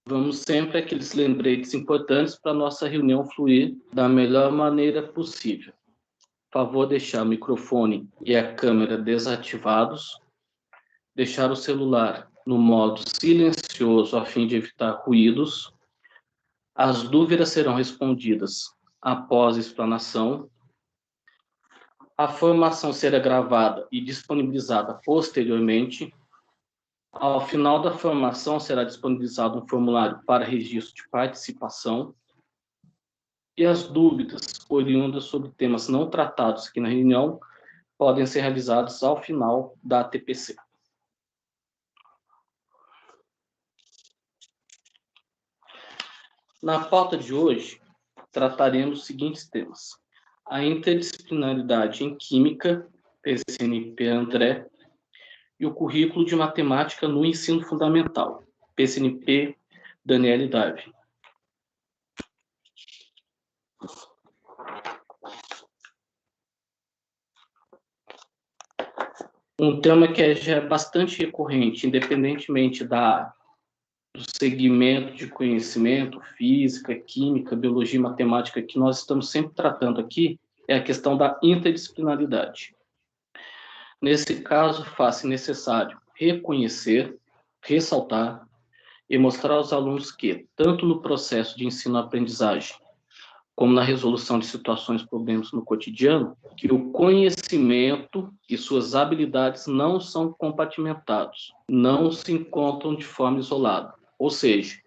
Vamos sempre aqueles lembretes importantes para a nossa reunião fluir da melhor maneira possível. Por favor, deixar o microfone e a câmera desativados, deixar o celular no modo silencioso a fim de evitar ruídos. As dúvidas serão respondidas após a explanação. A formação será gravada e disponibilizada posteriormente. Ao final da formação, será disponibilizado um formulário para registro de participação. E as dúvidas oriundas sobre temas não tratados aqui na reunião podem ser realizadas ao final da TPC. Na pauta de hoje, trataremos os seguintes temas: a interdisciplinaridade em Química, PCNP André, e o currículo de Matemática no Ensino Fundamental, PCNP Daniele Darwin. Um tema que já é bastante recorrente, independentemente do segmento de conhecimento, física, química, biologia e matemática, que nós estamos sempre tratando aqui, é a questão da interdisciplinaridade. Nesse caso, faz-se necessário reconhecer, ressaltar e mostrar aos alunos que, tanto no processo de ensino-aprendizagem, como na resolução de situações, problemas no cotidiano, que o conhecimento e suas habilidades não são compartimentados, não se encontram de forma isolada. Ou seja,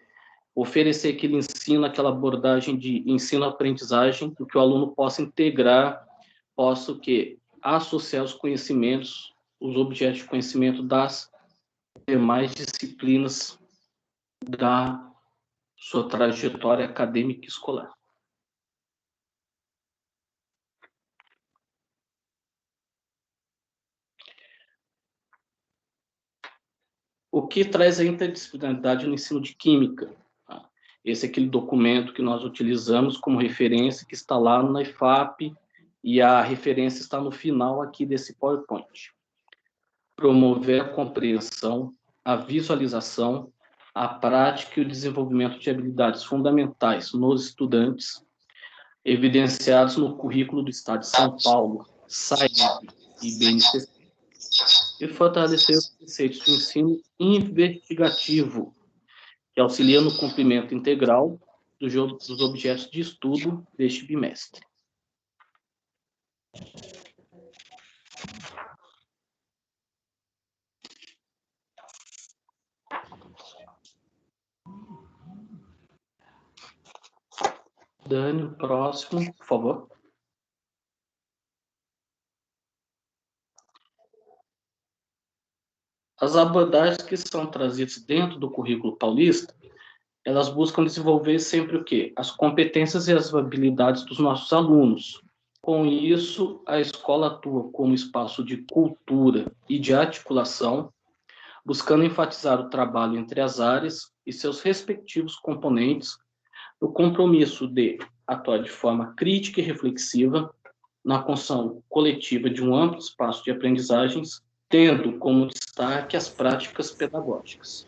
oferecer aquele ensino, aquela abordagem de ensino-aprendizagem, em que o aluno possa integrar, possa o quê? Associar os conhecimentos, os objetos de conhecimento das demais disciplinas da sua trajetória acadêmica e escolar. O que traz a interdisciplinaridade no ensino de Química? Esse é aquele documento que nós utilizamos como referência, que está lá na IFAP, e a referência está no final aqui desse PowerPoint. Promover a compreensão, a visualização, a prática e o desenvolvimento de habilidades fundamentais nos estudantes, evidenciados no currículo do Estado de São Paulo, SAEB e BNCC, e fortalecer os conceitos de ensino investigativo, que auxilia no cumprimento integral dos objetos de estudo deste bimestre. Dani, o próximo, por favor. As abordagens que são trazidas dentro do currículo paulista, elas buscam desenvolver sempre o quê? As competências e as habilidades dos nossos alunos. Com isso, a escola atua como espaço de cultura e de articulação, buscando enfatizar o trabalho entre as áreas e seus respectivos componentes, no compromisso de atuar de forma crítica e reflexiva na construção coletiva de um amplo espaço de aprendizagens, tendo como destaque as práticas pedagógicas.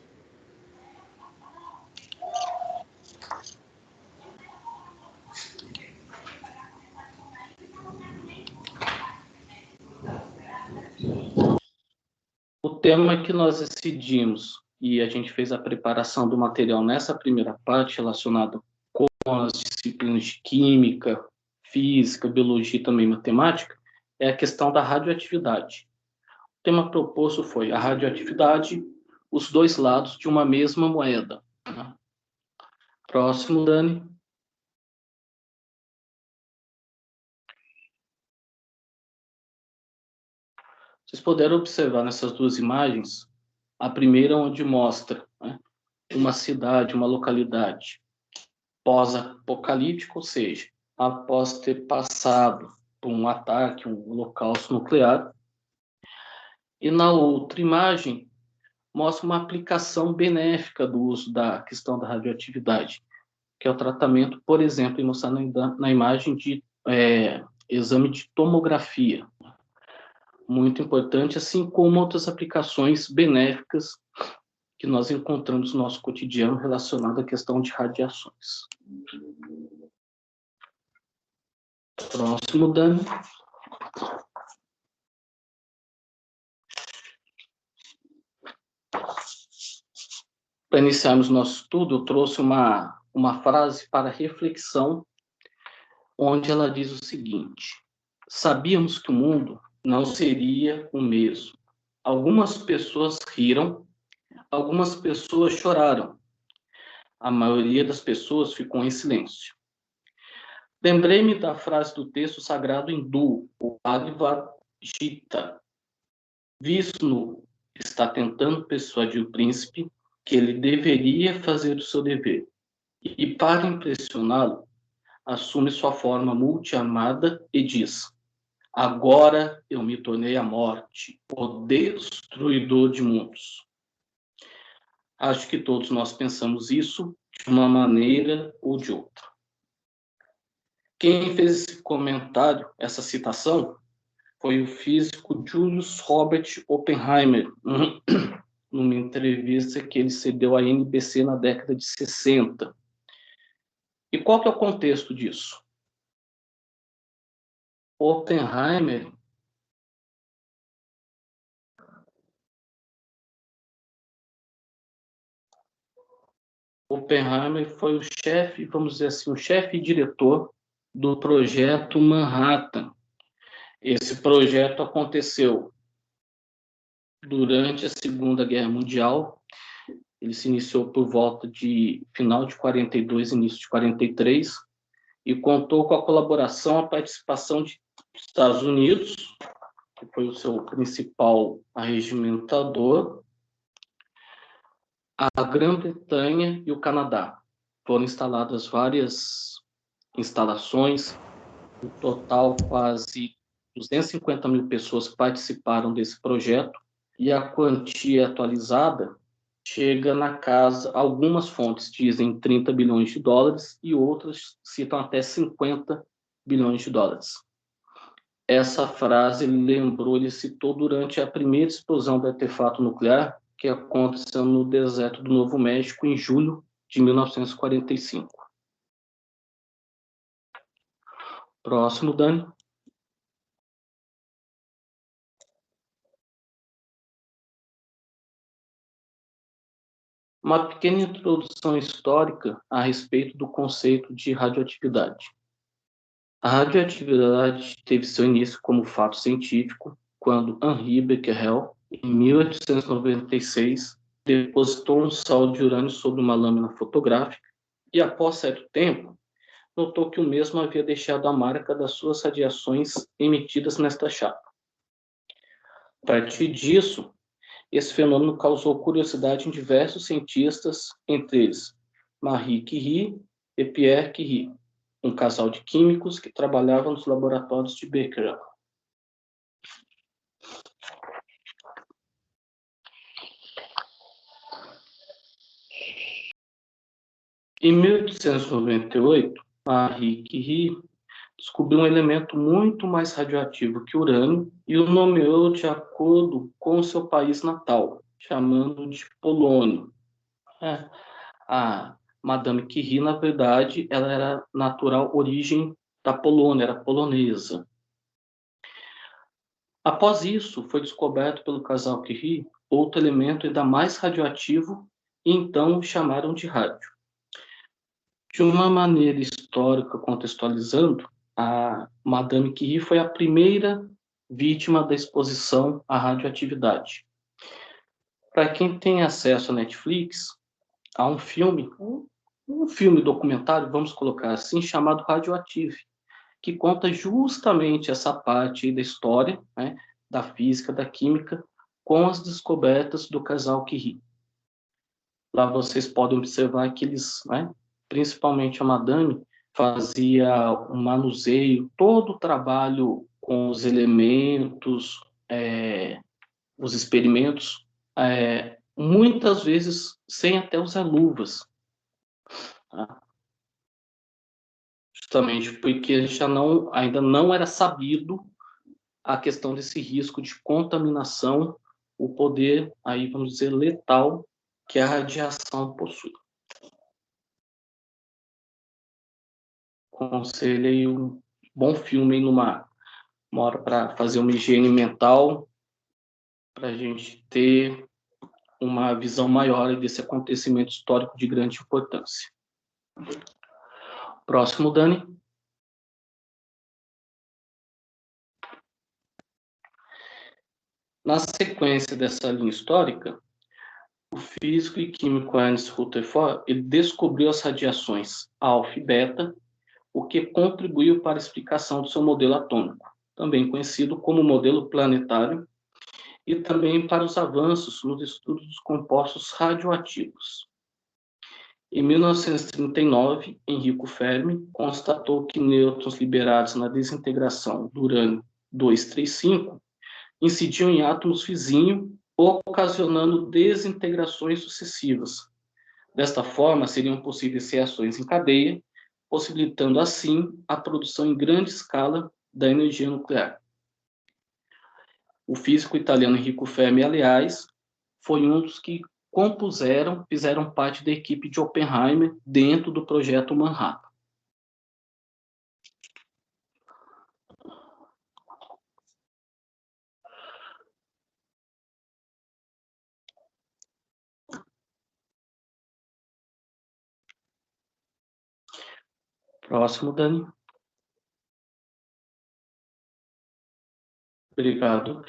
O tema que nós decidimos, e a gente fez a preparação do material nessa primeira parte, relacionado com as disciplinas de química, física, biologia e também matemática, é a questão da radioatividade. O tema proposto foi a radioatividade, os dois lados de uma mesma moeda. Próximo, Dani. Vocês puderam observar nessas duas imagens, a primeira onde mostra, né, uma cidade, uma localidade pós-apocalíptica, ou seja, após ter passado por um ataque, um holocausto nuclear. E na outra imagem, mostra uma aplicação benéfica do uso da questão da radioatividade, que é o tratamento, por exemplo, mostrado na imagem de exame de tomografia. Muito importante, assim como outras aplicações benéficas que nós encontramos no nosso cotidiano relacionado à questão de radiações. Próximo, Dani. Para iniciarmos nosso estudo, eu trouxe uma frase para reflexão, onde ela diz o seguinte: sabíamos que o mundo não seria o mesmo. Algumas pessoas riram, algumas pessoas choraram. A maioria das pessoas ficou em silêncio. Lembrei-me da frase do texto sagrado hindu, o Bhagavad Gita. Vishnu está tentando persuadir o príncipe que ele deveria fazer o seu dever. E, para impressioná-lo, assume sua forma multi-amada e diz: agora eu me tornei a morte, o destruidor de mundos. Acho que todos nós pensamos isso de uma maneira ou de outra. Quem fez esse comentário, essa citação, foi o físico Julius Robert Oppenheimer, numa entrevista que ele cedeu à NBC na década de 60. E qual que é o contexto disso? Oppenheimer foi o chefe, vamos dizer assim, o chefe e diretor do projeto Manhattan. Esse projeto aconteceu durante a Segunda Guerra Mundial. Ele se iniciou por volta de final de 42, início de 43, e contou com a colaboração, a participação dos Estados Unidos, que foi o seu principal arregimentador, a Grã-Bretanha e o Canadá. Foram instaladas várias instalações, no total quase 250 mil pessoas participaram desse projeto, e a quantia atualizada chega na casa, algumas fontes dizem 30 bilhões de dólares e outras citam até 50 bilhões de dólares. Essa frase ele citou durante a primeira explosão do artefato nuclear, que aconteceu no deserto do Novo México em julho de 1945. Próximo, Dani. Uma pequena introdução histórica a respeito do conceito de radioatividade. A radioatividade teve seu início como fato científico quando Henri Becquerel, em 1896, depositou um sal de urânio sobre uma lâmina fotográfica e, após certo tempo, notou que o mesmo havia deixado a marca das suas radiações emitidas nesta chapa. A partir disso, esse fenômeno causou curiosidade em diversos cientistas, entre eles Marie Curie e Pierre Curie, um casal de químicos que trabalhava nos laboratórios de Becquerel. Em 1898, Marie Curie descobriu um elemento muito mais radioativo que o urânio e o nomeou de acordo com o seu país natal, chamando de polônio. A Madame Curie, na verdade, ela era natural origem da Polônia, era polonesa. Após isso, foi descoberto pelo casal Curie outro elemento ainda mais radioativo e então o chamaram de rádio. De uma maneira histórica, contextualizando, a Madame Curie foi a primeira vítima da exposição à radioatividade. Para quem tem acesso à Netflix, há um filme documentário, vamos colocar assim, chamado Radioactive, que conta justamente essa parte da história, né, da física, da química, com as descobertas do casal Curie. Lá vocês podem observar que eles, né, principalmente a Madame, fazia o manuseio, todo o trabalho com os elementos, os experimentos, muitas vezes sem até usar luvas. Tá? Justamente porque ainda não era sabido a questão desse risco de contaminação, o poder, aí vamos dizer, letal que a radiação possui. Aconselho aí um bom filme numa hora para fazer uma higiene mental, para a gente ter uma visão maior desse acontecimento histórico de grande importância. Próximo, Dani. Na sequência dessa linha histórica, o físico e químico Ernst Rutherford ele descobriu as radiações alfa e beta, o que contribuiu para a explicação do seu modelo atômico, também conhecido como modelo planetário, e também para os avanços nos estudos dos compostos radioativos. Em 1939, Enrico Fermi constatou que nêutrons liberados na desintegração do urânio 235 incidiam em átomos vizinhos, ocasionando desintegrações sucessivas. Desta forma, seriam possíveis reações em cadeia, possibilitando assim a produção em grande escala da energia nuclear. O físico italiano Enrico Fermi, aliás, foi um dos que fizeram parte da equipe de Oppenheimer dentro do projeto Manhattan. Próximo, Dani. Obrigado.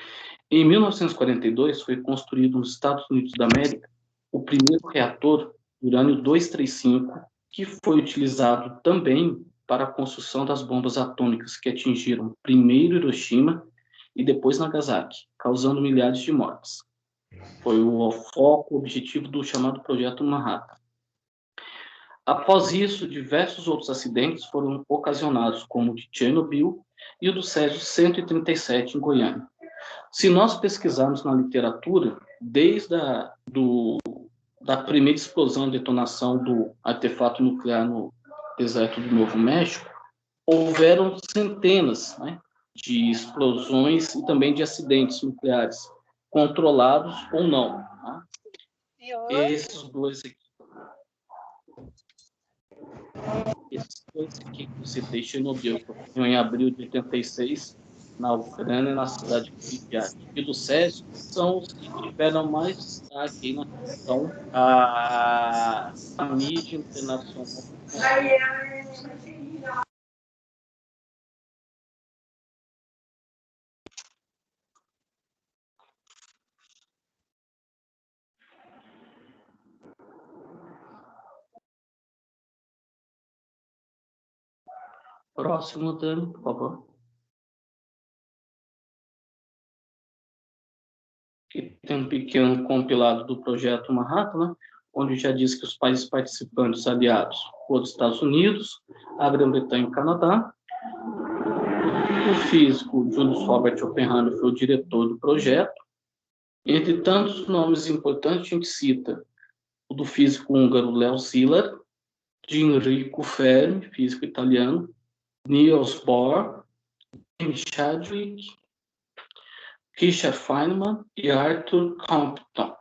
Em 1942, foi construído nos Estados Unidos da América o primeiro reator urânio 235, que foi utilizado também para a construção das bombas atômicas que atingiram primeiro Hiroshima e depois Nagasaki, causando milhares de mortes. Foi o foco, o objetivo do chamado Projeto Manhattan. Após isso, diversos outros acidentes foram ocasionados, como o de Chernobyl e o do Césio 137 em Goiânia. Se nós pesquisarmos na literatura, desde da primeira explosão e detonação do artefato nuclear no deserto do Novo México, houveram centenas, né, de explosões e também de acidentes nucleares, controlados ou não. Tá? Esses dois aqui que eu citei, Chernobyl, que ocorreu em abril de 86, na Ucrânia, na cidade de Pripyat, e do Césio, são os que tiveram mais destaque na questão a mídia internacional. Próximo, Dani, por favor. Aqui tem um pequeno compilado do projeto Manhattan, né, onde já diz que os países participantes aliados foram os Estados Unidos, a Grã-Bretanha e o Canadá. O físico Julius Robert Oppenheimer foi o diretor do projeto. Entre tantos nomes importantes, a gente cita o do físico húngaro Leo Szilard, de Enrico Fermi, físico italiano, Niels Bohr, James Chadwick, Richard Feynman e Arthur Compton.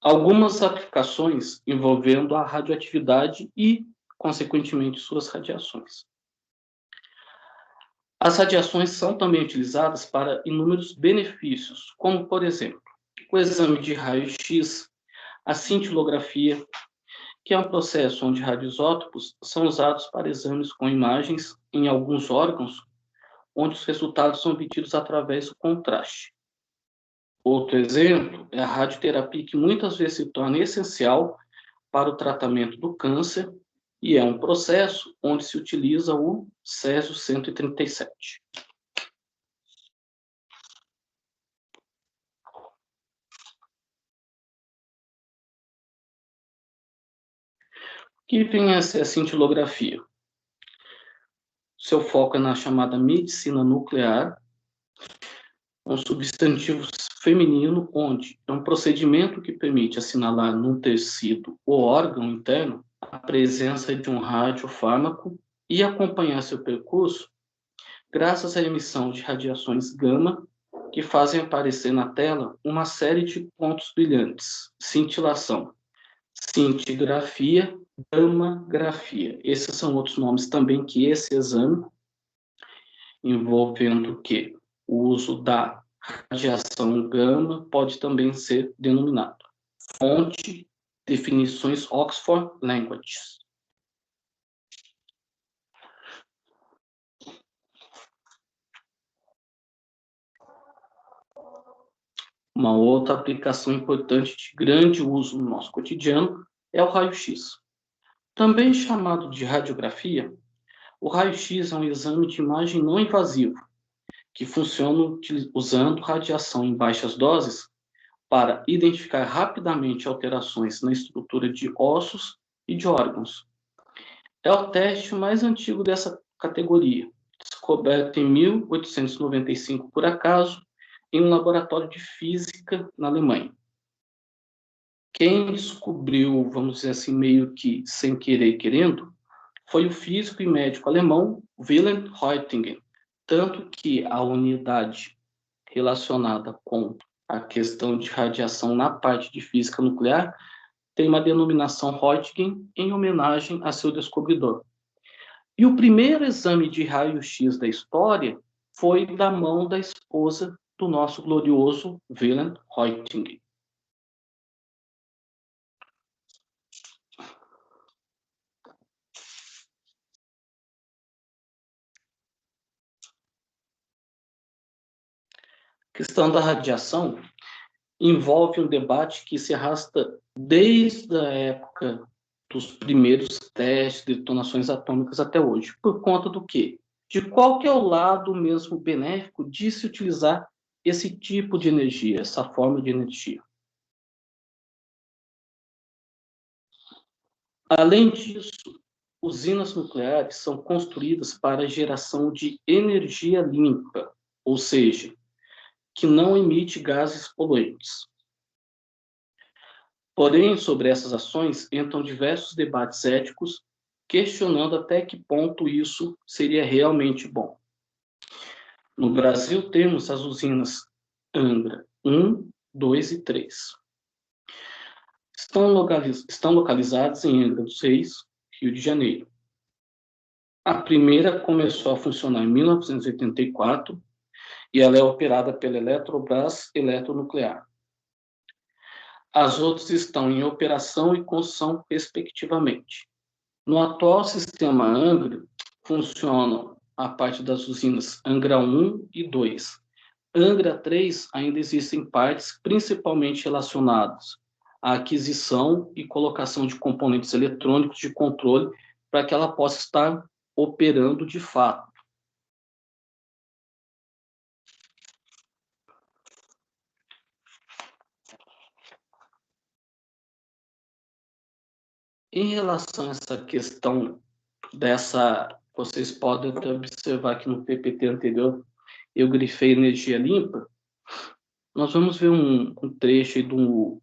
Algumas aplicações envolvendo a radioatividade e, consequentemente, suas radiações. As radiações são também utilizadas para inúmeros benefícios, como, por exemplo, o exame de raio-x, a cintilografia, que é um processo onde radioisótopos são usados para exames com imagens em alguns órgãos, onde os resultados são obtidos através do contraste. Outro exemplo é a radioterapia, que muitas vezes se torna essencial para o tratamento do câncer, e é um processo onde se utiliza o Césio 137. O que vem a ser a cintilografia? Seu foco é na chamada medicina nuclear, um substantivo feminino, onde é um procedimento que permite assinalar num tecido ou órgão interno presença de um radiofármaco e acompanhar seu percurso graças à emissão de radiações gama que fazem aparecer na tela uma série de pontos brilhantes, cintilação, cintigrafia, gammagrafia. Esses são outros nomes também que esse exame, envolvendo o quê? O uso da radiação gama pode também ser denominado. Fonte, definições Oxford Languages. Uma outra aplicação importante de grande uso no nosso cotidiano é o raio-x. Também chamado de radiografia, o raio-x é um exame de imagem não invasivo, que funciona usando radiação em baixas doses para identificar rapidamente alterações na estrutura de ossos e de órgãos. É o teste mais antigo dessa categoria, descoberto em 1895 por acaso, em um laboratório de física na Alemanha. Quem descobriu, vamos dizer assim, meio que sem querer querendo, foi o físico e médico alemão Wilhelm Röntgen, tanto que a unidade relacionada com a questão de radiação na parte de física nuclear tem uma denominação Röntgen em homenagem a seu descobridor. E o primeiro exame de raio-x da história foi da mão da esposa do nosso glorioso Wilhelm Röntgen. A questão da radiação envolve um debate que se arrasta desde a época dos primeiros testes de detonações atômicas até hoje. Por conta do quê? De qual que é o lado mesmo benéfico de se utilizar esse tipo de energia, essa forma de energia. Além disso, usinas nucleares são construídas para a geração de energia limpa, ou seja, que não emite gases poluentes. Porém, sobre essas ações entram diversos debates éticos, questionando até que ponto isso seria realmente bom. No Brasil, temos as usinas Angra 1, 2 e 3. Estão localizadas em Angra dos Reis, Rio de Janeiro. A primeira começou a funcionar em 1984 e ela é operada pela Eletrobras Eletronuclear. As outras estão em operação e construção, respectivamente. No atual sistema Angra, funcionam a parte das usinas Angra 1 e 2. Angra 3 ainda existem partes principalmente relacionadas à aquisição e colocação de componentes eletrônicos de controle para que ela possa estar operando de fato. Em relação a essa questão vocês podem observar que no PPT anterior eu grifei energia limpa. Nós vamos ver um trecho aí de um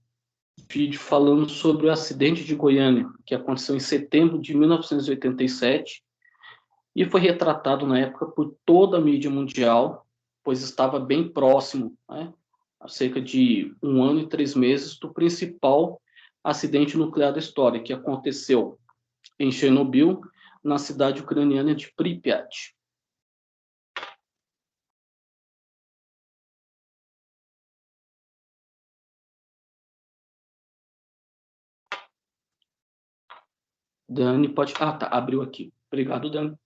vídeo falando sobre o acidente de Goiânia, que aconteceu em setembro de 1987 e foi retratado na época por toda a mídia mundial, pois estava bem próximo, né, há cerca de 1 ano e 3 meses, do principal acidente nuclear da história, que aconteceu em Chernobyl, na cidade ucraniana de Pripyat. Dani, pode... Ah, tá, abriu aqui. Obrigado, Dani.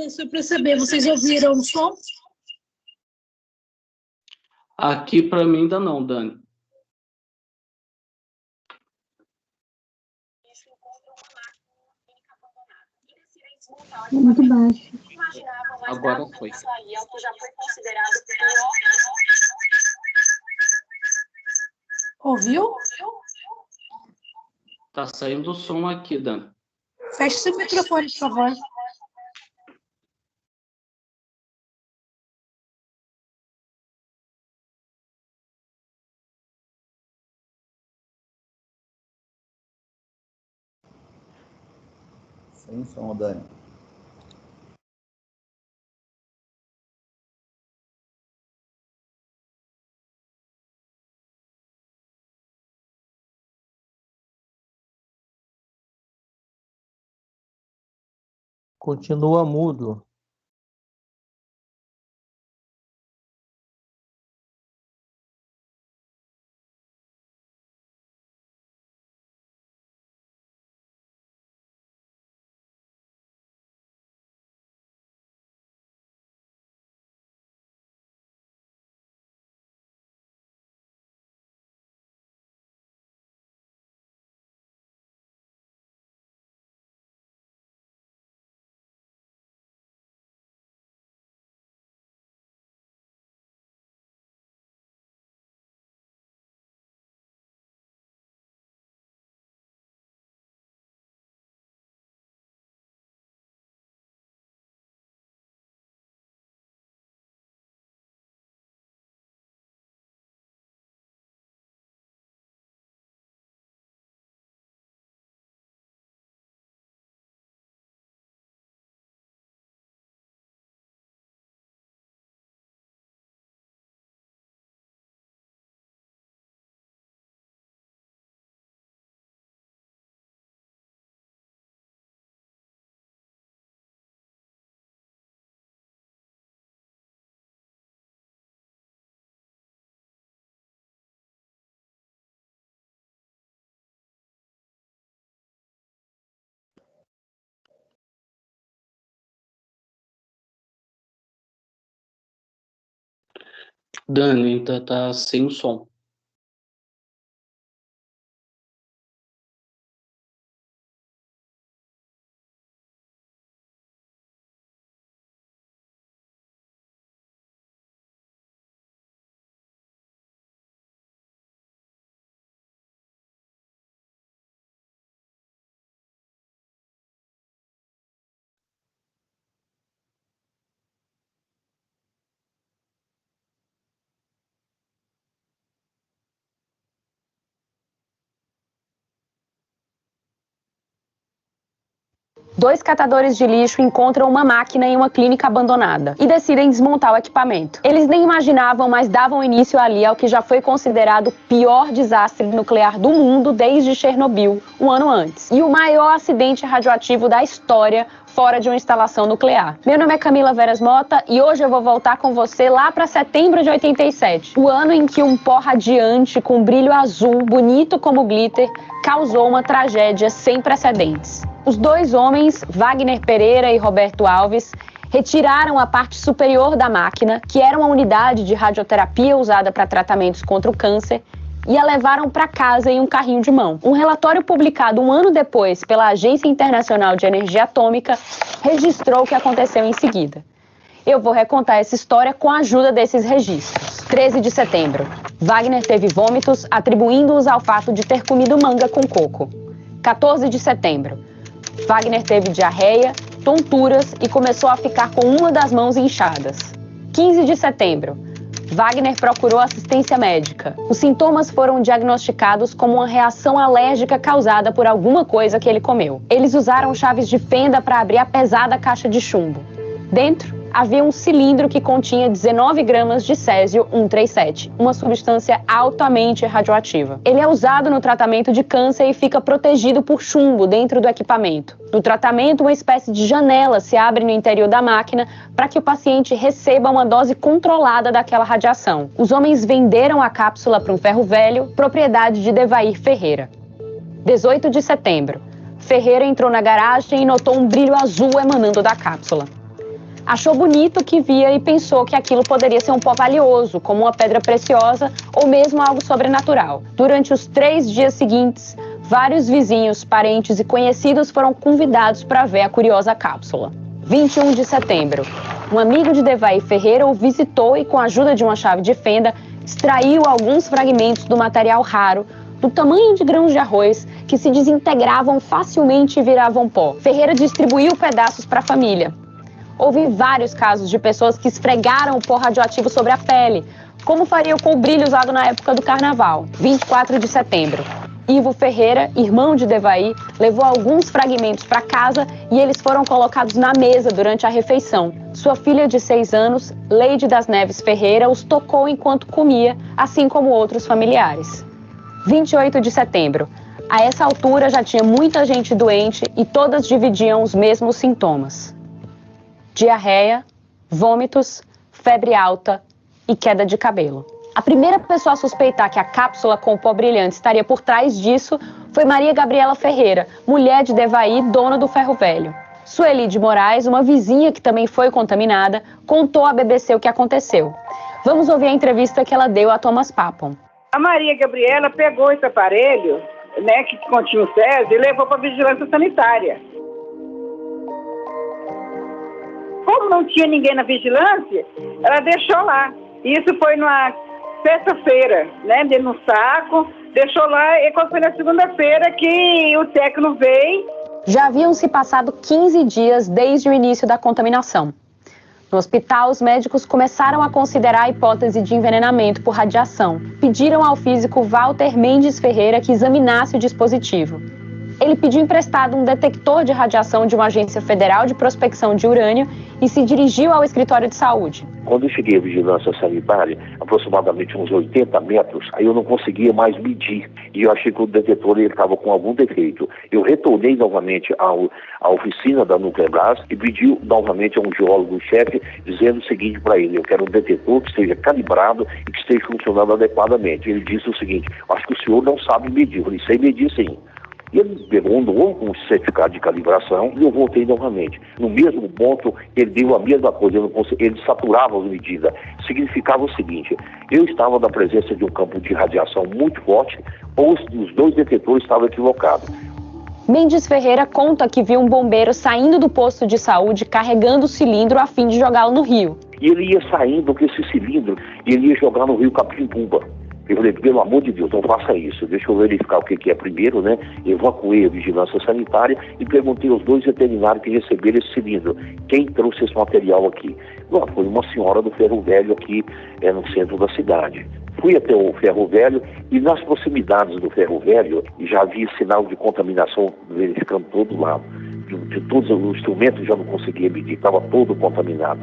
Só para saber, vocês ouviram o som? Aqui para mim ainda não, Dani. É muito baixo. Agora foi. Ouviu? Tá saindo o som aqui, Dani. Feche seu microfone, por favor. Sem som, Dani. Continua mudo. Dani, ainda tá sem o som. Dois catadores de lixo encontram uma máquina em uma clínica abandonada e decidem desmontar o equipamento. Eles nem imaginavam, mas davam início ali ao que já foi considerado o pior desastre nuclear do mundo desde Chernobyl, um ano antes, e o maior acidente radioativo da história fora de uma instalação nuclear. Meu nome é Camila Veras Mota e hoje eu vou voltar com você lá para setembro de 87, o ano em que um pó radiante com brilho azul, bonito como glitter, causou uma tragédia sem precedentes. Os dois homens, Wagner Pereira e Roberto Alves, retiraram a parte superior da máquina, que era uma unidade de radioterapia usada para tratamentos contra o câncer, e a levaram para casa em um carrinho de mão. Um relatório publicado um ano depois pela Agência Internacional de Energia Atômica registrou o que aconteceu em seguida. Eu vou recontar essa história com a ajuda desses registros. 13 de setembro. Wagner teve vômitos, atribuindo-os ao fato de ter comido manga com coco. 14 de setembro. Wagner teve diarreia, tonturas e começou a ficar com uma das mãos inchadas. 15 de setembro. Wagner procurou assistência médica. Os sintomas foram diagnosticados como uma reação alérgica causada por alguma coisa que ele comeu. Eles usaram chaves de fenda para abrir a pesada caixa de chumbo. Dentro, havia um cilindro que continha 19 gramas de césio-137, uma substância altamente radioativa. Ele é usado no tratamento de câncer e fica protegido por chumbo dentro do equipamento. No tratamento, uma espécie de janela se abre no interior da máquina para que o paciente receba uma dose controlada daquela radiação. Os homens venderam a cápsula para um ferro velho, propriedade de Devair Ferreira. 18 de setembro. Ferreira entrou na garagem e notou um brilho azul emanando da cápsula. Achou bonito o que via e pensou que aquilo poderia ser um pó valioso, como uma pedra preciosa ou mesmo algo sobrenatural. Durante os 3 dias seguintes, vários vizinhos, parentes e conhecidos foram convidados para ver a curiosa cápsula. 21 de setembro. Um amigo de Devaí Ferreira o visitou e, com a ajuda de uma chave de fenda, extraiu alguns fragmentos do material raro, do tamanho de grãos de arroz, que se desintegravam facilmente e viravam pó. Ferreira distribuiu pedaços para a família. Houve vários casos de pessoas que esfregaram o pó radioativo sobre a pele, como fariam com o brilho usado na época do carnaval. 24 de setembro. Ivo Ferreira, irmão de Devaí, levou alguns fragmentos para casa e eles foram colocados na mesa durante a refeição. Sua filha de 6 anos, Leide das Neves Ferreira, os tocou enquanto comia, assim como outros familiares. 28 de setembro. A essa altura já tinha muita gente doente e todas dividiam os mesmos sintomas: diarreia, vômitos, febre alta e queda de cabelo. A primeira pessoa a suspeitar que a cápsula com o pó brilhante estaria por trás disso foi Maria Gabriela Ferreira, mulher de Devaí, dona do Ferro Velho. Sueli de Moraes, uma vizinha que também foi contaminada, contou à BBC o que aconteceu. Vamos ouvir a entrevista que ela deu a Thomas Papon. A Maria Gabriela pegou esse aparelho, né, que continha o Césio, e levou para a vigilância sanitária. Como não tinha ninguém na vigilância, ela deixou lá. Isso foi numa sexta-feira, né, dentro no saco, deixou lá, e quando foi na segunda-feira que o técnico veio. Já haviam se passado 15 dias desde o início da contaminação. No hospital, os médicos começaram a considerar a hipótese de envenenamento por radiação. Pediram ao físico Walter Mendes Ferreira que examinasse o dispositivo. Ele pediu emprestado um detector de radiação de uma agência federal de prospecção de urânio e se dirigiu ao escritório de saúde. Quando eu cheguei à vigilância sanitária, aproximadamente uns 80 metros, aí eu não conseguia mais medir. E eu achei que o detetor estava com algum defeito. Eu retornei novamente à oficina da Nucleabras e pedi novamente a um geólogo-chefe, dizendo o seguinte para ele: eu quero um detetor que esteja calibrado e que esteja funcionando adequadamente. Ele disse o seguinte: acho que o senhor não sabe medir. Eu falei: sei medir sim. E ele pegou um novo certificado de calibração e eu voltei novamente. No mesmo ponto, ele deu a mesma coisa, ele saturava as medidas. Significava o seguinte: eu estava na presença de um campo de radiação muito forte, ou os dois detetores estavam equivocados. Mendes Ferreira conta que viu um bombeiro saindo do posto de saúde carregando o cilindro a fim de jogá-lo no rio. E ele ia saindo com esse cilindro e ele ia jogar no rio Capim-Pumba. Eu falei: pelo amor de Deus, não faça isso, deixa eu verificar o que é primeiro, né? Evacuei a vigilância sanitária e perguntei aos dois veterinários que receberam esse cilindro: quem trouxe esse material aqui? Não, foi uma senhora do Ferro Velho aqui no centro da cidade. Fui até o Ferro Velho e nas proximidades do Ferro Velho já havia sinal de contaminação verificando todo lado. De todos os instrumentos já não conseguia medir, estava todo contaminado.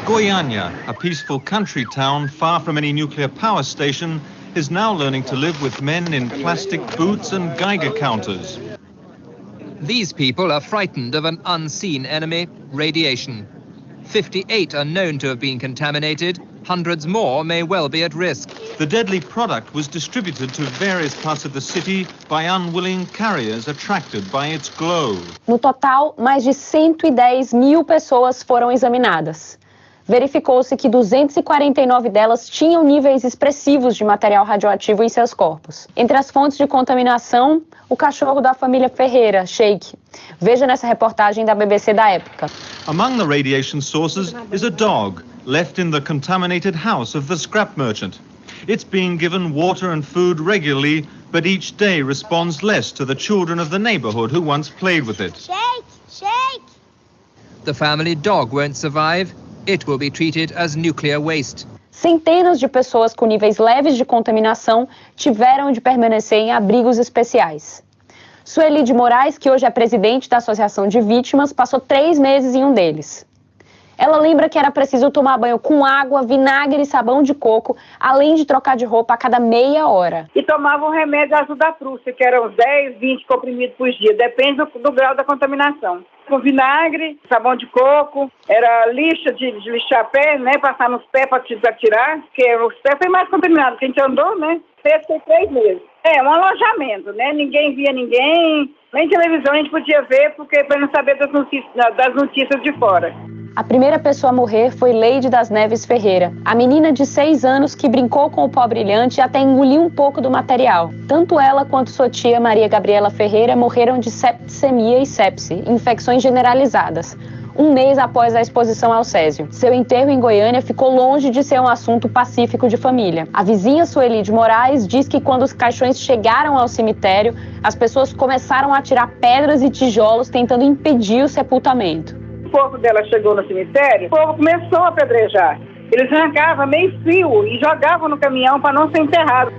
Goiânia, a peaceful country town far from any nuclear power station, is now learning to live with men in plastic boots and Geiger counters. These people are frightened of an unseen enemy, radiation. 58 are known to have been contaminated. Hundreds more may well be at risk. The deadly product was distributed to various parts of the city by unwilling carriers attracted by its glow. No total, mais de 110 mil pessoas foram examinadas. Verificou-se que 249 delas tinham níveis expressivos de material radioativo em seus corpos. Entre as fontes de contaminação, o cachorro da família Ferreira, Sheik. Veja nessa reportagem da BBC da época. Among the radiation sources is a dog left in the contaminated house of the scrap merchant. It's being given water and food regularly, but each day responds less to the children of the neighborhood who once played with it. Shake! Shake! The family dog won't survive. It will be treated as nuclear waste. Centenas de pessoas com níveis leves de contaminação tiveram de permanecer em abrigos especiais. Sueli de Moraes, que hoje é presidente da Associação de Vítimas, passou 3 meses em um deles. Ela lembra que era preciso tomar banho com água, vinagre e sabão de coco, além de trocar de roupa a cada meia hora. E tomava um remédio azul da Prússia, que eram uns 10, 20 comprimidos por dia, depende do grau da contaminação. Com vinagre, sabão de coco, era lixa de lixar pé, né, passar nos pés para tirar, porque os pés foi mais contaminado, que a gente andou, né, fez 3 meses. Um alojamento, né, ninguém via ninguém, nem televisão a gente podia ver, porque para não saber das notícias de fora. A primeira pessoa a morrer foi Leide das Neves Ferreira, a menina de 6 anos que brincou com o pó brilhante e até engoliu um pouco do material. Tanto ela quanto sua tia Maria Gabriela Ferreira morreram de septicemia e sepse, infecções generalizadas, um mês após a exposição ao césio. Seu enterro em Goiânia ficou longe de ser um assunto pacífico de família. A vizinha Sueli de Moraes diz que quando os caixões chegaram ao cemitério, as pessoas começaram a tirar pedras e tijolos tentando impedir o sepultamento. O corpo dela chegou no cemitério, o povo começou a apedrejar. Eles arrancavam meio fio e jogavam no caminhão para não ser enterrado.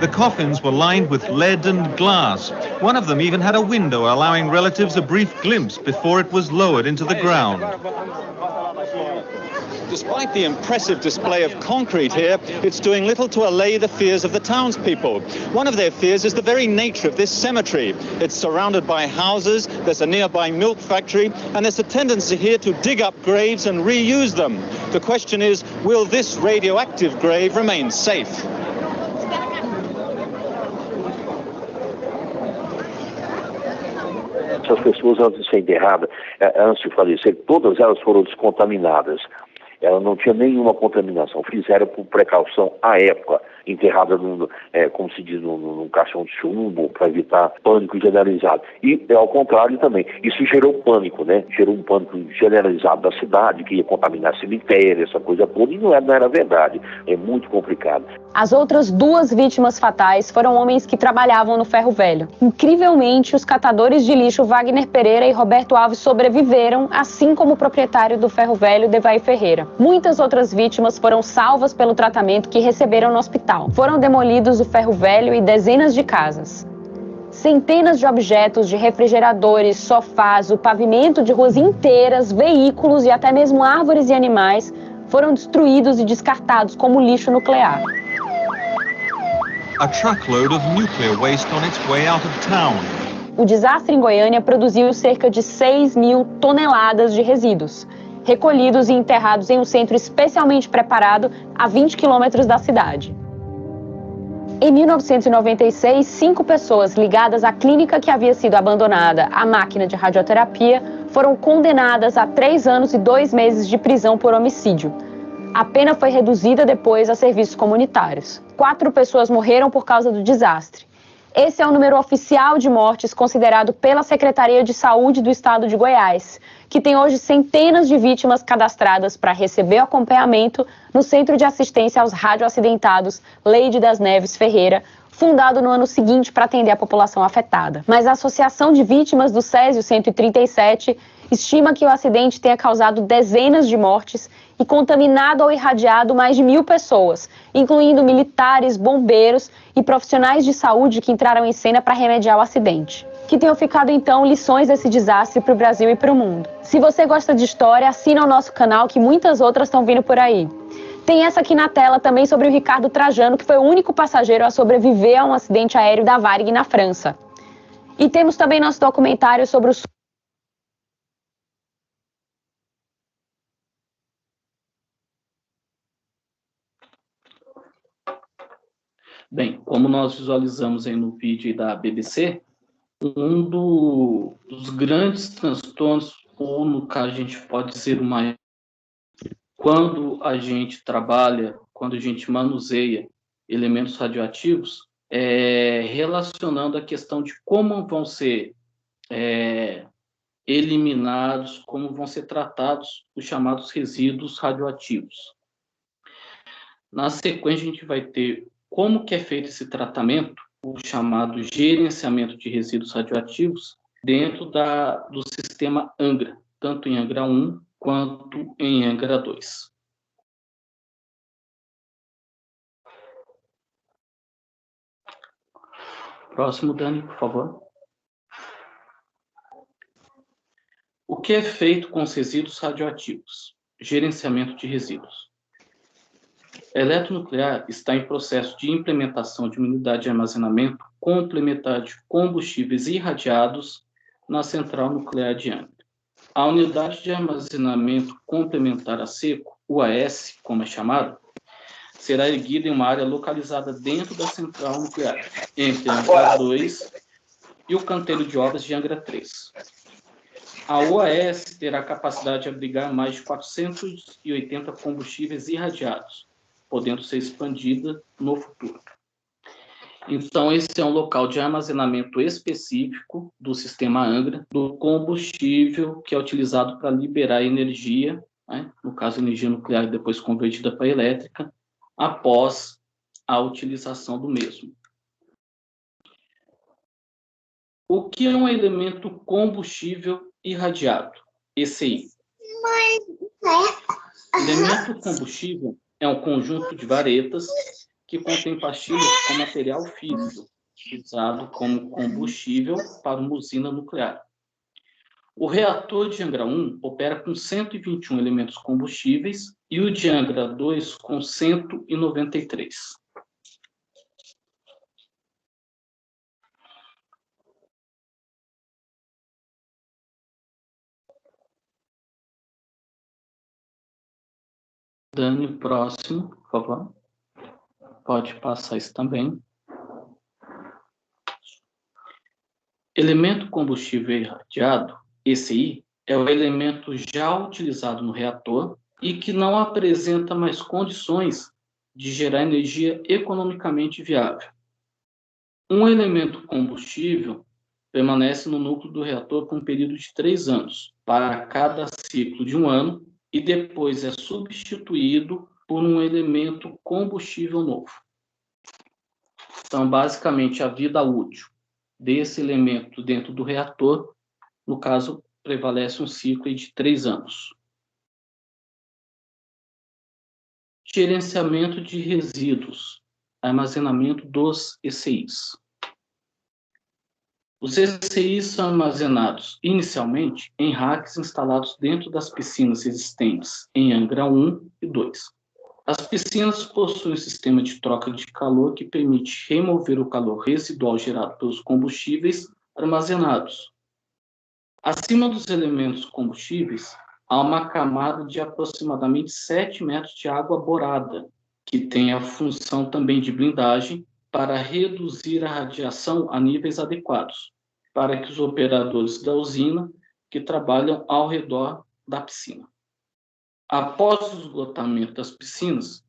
The coffins were lined with lead and glass. One of them even had a window allowing relatives a brief glimpse before it was lowered into the ground. Despite the impressive display of concrete here, it's doing little to allay the fears of the townspeople. One of their fears is the very nature of this cemetery. It's surrounded by houses, there's a nearby milk factory, and there's a tendency here to dig up graves and reuse them. The question is, will this radioactive grave remain safe? Essas pessoas, antes de ser enterradas, antes de falecer, todas elas foram descontaminadas. Ela não tinha nenhuma contaminação. Fizeram por precaução à época, enterrada, como se diz, num caixão de chumbo, para evitar pânico generalizado. E, ao contrário também, isso gerou pânico, né? Gerou um pânico generalizado da cidade, que ia contaminar cemitério, essa coisa toda, e não era verdade. É muito complicado. As outras 2 vítimas fatais foram homens que trabalhavam no ferro velho. Incrivelmente, os catadores de lixo Wagner Pereira e Roberto Alves sobreviveram, assim como o proprietário do ferro velho, Devair Ferreira. Muitas outras vítimas foram salvas pelo tratamento que receberam no hospital. Foram demolidos o ferro velho e dezenas de casas. Centenas de objetos de refrigeradores, sofás, o pavimento de ruas inteiras, veículos e até mesmo árvores e animais foram destruídos e descartados como lixo nuclear. A truckload of nuclear waste on its way out of town. O desastre em Goiânia produziu cerca de 6.000 toneladas de resíduos, recolhidos e enterrados em um centro especialmente preparado a 20 quilômetros da cidade. Em 1996, 5 pessoas ligadas à clínica que havia sido abandonada, a máquina de radioterapia, foram condenadas a 3 anos e 2 meses de prisão por homicídio. A pena foi reduzida depois a serviços comunitários. 4 pessoas morreram por causa do desastre. Esse é o número oficial de mortes considerado pela Secretaria de Saúde do Estado de Goiás, que tem hoje centenas de vítimas cadastradas para receber acompanhamento no Centro de Assistência aos Radioacidentados Leide das Neves Ferreira, fundado no ano seguinte para atender a população afetada. Mas a Associação de Vítimas do Césio 137 estima que o acidente tenha causado dezenas de mortes e contaminado ou irradiado mais de 1.000 pessoas, incluindo militares, bombeiros e profissionais de saúde que entraram em cena para remediar o acidente. Que tenham ficado, então, lições desse desastre para o Brasil e para o mundo. Se você gosta de história, assina o nosso canal, que muitas outras estão vindo por aí. Tem essa aqui na tela também sobre o Ricardo Trajano, que foi o único passageiro a sobreviver a um acidente aéreo da Varig na França. E temos também nosso documentário sobre o... Bem, como nós visualizamos aí no vídeo da BBC, um dos grandes transtornos, ou no caso a gente pode dizer o maior, quando a gente trabalha, quando a gente manuseia elementos radioativos, relacionando a questão de como vão ser eliminados, como vão ser tratados os chamados resíduos radioativos. Na sequência, a gente vai ter como que é feito esse tratamento, o chamado gerenciamento de resíduos radioativos, dentro do sistema Angra, tanto em Angra 1 quanto em Angra 2. Próximo, Dani, por favor. O que é feito com os resíduos radioativos? Gerenciamento de resíduos. A eletronuclear está em processo de implementação de uma unidade de armazenamento complementar de combustíveis irradiados na central nuclear de Angra. A unidade de armazenamento complementar a seco, UAS, como é chamada, será erguida em uma área localizada dentro da central nuclear, entre Angra 2 e o canteiro de obras de Angra 3. A UAS terá capacidade de abrigar mais de 480 combustíveis irradiados, podendo ser expandida no futuro. Então, esse é um local de armazenamento específico do sistema Angra, do combustível que é utilizado para liberar energia, né? No caso, energia nuclear depois convertida para elétrica, após a utilização do mesmo. O que é um elemento combustível irradiado? ECI. Elemento combustível é um conjunto de varetas que contém pastilhas com material físico, usado como combustível para uma usina nuclear. O reator de Angra 1 opera com 121 elementos combustíveis e o de Angra 2 com 193. Dani, próximo, por favor. Pode passar isso também. Elemento combustível irradiado, ECI, é o elemento já utilizado no reator e que não apresenta mais condições de gerar energia economicamente viável. Um elemento combustível permanece no núcleo do reator por um período de 3 anos, para cada ciclo de 1 ano, e depois é substituído por um elemento combustível novo. Então, basicamente, a vida útil desse elemento dentro do reator, no caso, prevalece um ciclo de 3 anos. Gerenciamento de resíduos, armazenamento dos ECIs. Os ECIs são armazenados inicialmente em racks instalados dentro das piscinas existentes em Angra 1 e 2. As piscinas possuem um sistema de troca de calor que permite remover o calor residual gerado pelos combustíveis armazenados. Acima dos elementos combustíveis, há uma camada de aproximadamente 7 metros de água borada, que tem a função também de blindagem para reduzir a radiação a níveis adequados, para que os operadores da usina que trabalham ao redor da piscina. Após o esgotamento das piscinas,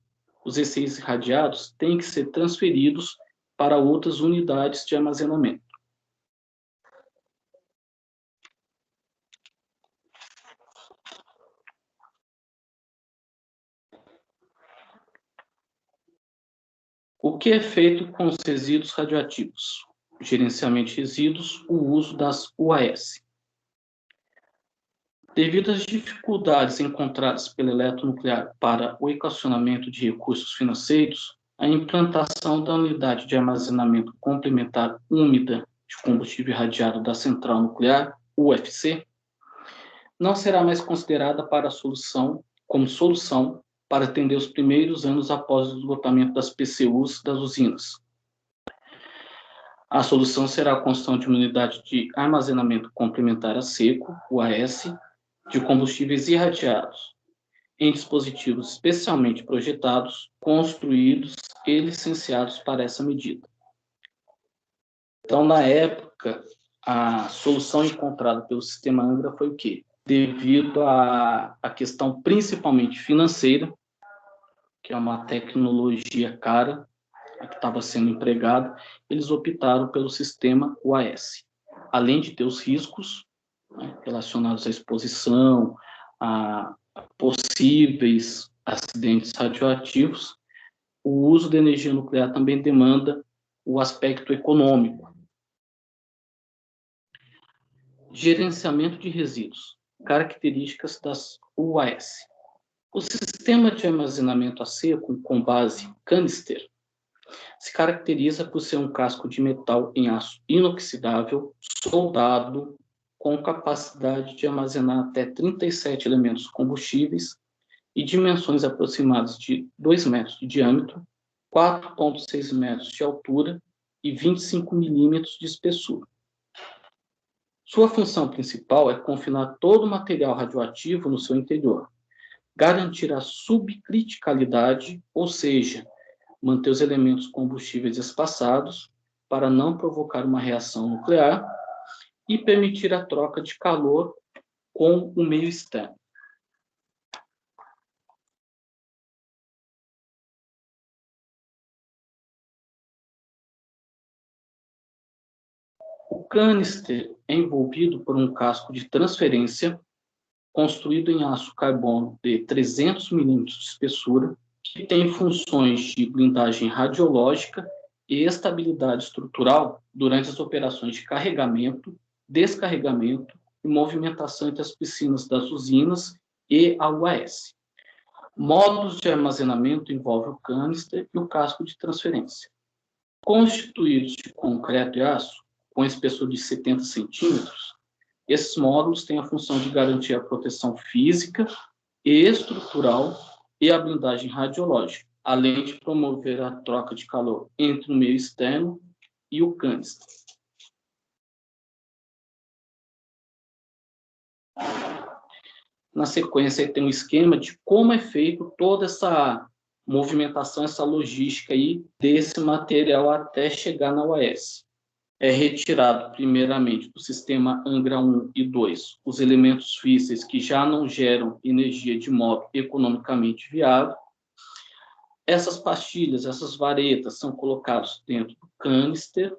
os ECIs irradiados têm que ser transferidos para outras unidades de armazenamento. O que é feito com os resíduos radioativos? Gerenciamento de resíduos, o uso das UAS. Devido às dificuldades encontradas pela eletronuclear para o equacionamento de recursos financeiros, a implantação da unidade de armazenamento complementar úmida de combustível irradiado da central nuclear, UFC, não será mais considerada como solução para atender os primeiros anos após o esgotamento das PCUs das usinas. A solução será a construção de uma unidade de armazenamento complementar a seco, UAS, de combustíveis irradiados, em dispositivos especialmente projetados, construídos e licenciados para essa medida. Então, na época, a solução encontrada pelo sistema Angra foi o quê? Devido à questão principalmente financeira, que é uma tecnologia cara, que estava sendo empregada, eles optaram pelo sistema UAS. Além de ter os riscos, né, relacionados à exposição, a possíveis acidentes radioativos, o uso da energia nuclear também demanda o aspecto econômico. Gerenciamento de resíduos, características das UAS. O sistema de armazenamento a seco com base canister se caracteriza por ser um casco de metal em aço inoxidável, soldado, com capacidade de armazenar até 37 elementos combustíveis e dimensões aproximadas de 2 metros de diâmetro, 4,6 metros de altura e 25 milímetros de espessura. Sua função principal é confinar todo o material radioativo no seu interior, garantir a subcriticalidade, ou seja, manter os elementos combustíveis espaçados para não provocar uma reação nuclear e permitir a troca de calor com o meio externo. O canister é envolvido por um casco de transferência construído em aço carbono de 300 milímetros de espessura, que tem funções de blindagem radiológica e estabilidade estrutural durante as operações de carregamento, descarregamento e movimentação entre as piscinas das usinas e a UAS. Módulos de armazenamento envolvem o canister e o casco de transferência. Constituídos de concreto e aço, com espessura de 70 centímetros, esses módulos têm a função de garantir a proteção física e estrutural e a blindagem radiológica, além de promover a troca de calor entre o meio externo e o canister. Na sequência, tem um esquema de como é feito toda essa movimentação, essa logística aí desse material até chegar na UAS. É retirado, primeiramente, do sistema Angra 1 e 2, os elementos físseis que já não geram energia de modo economicamente viável. Essas pastilhas, essas varetas, são colocadas dentro do canister.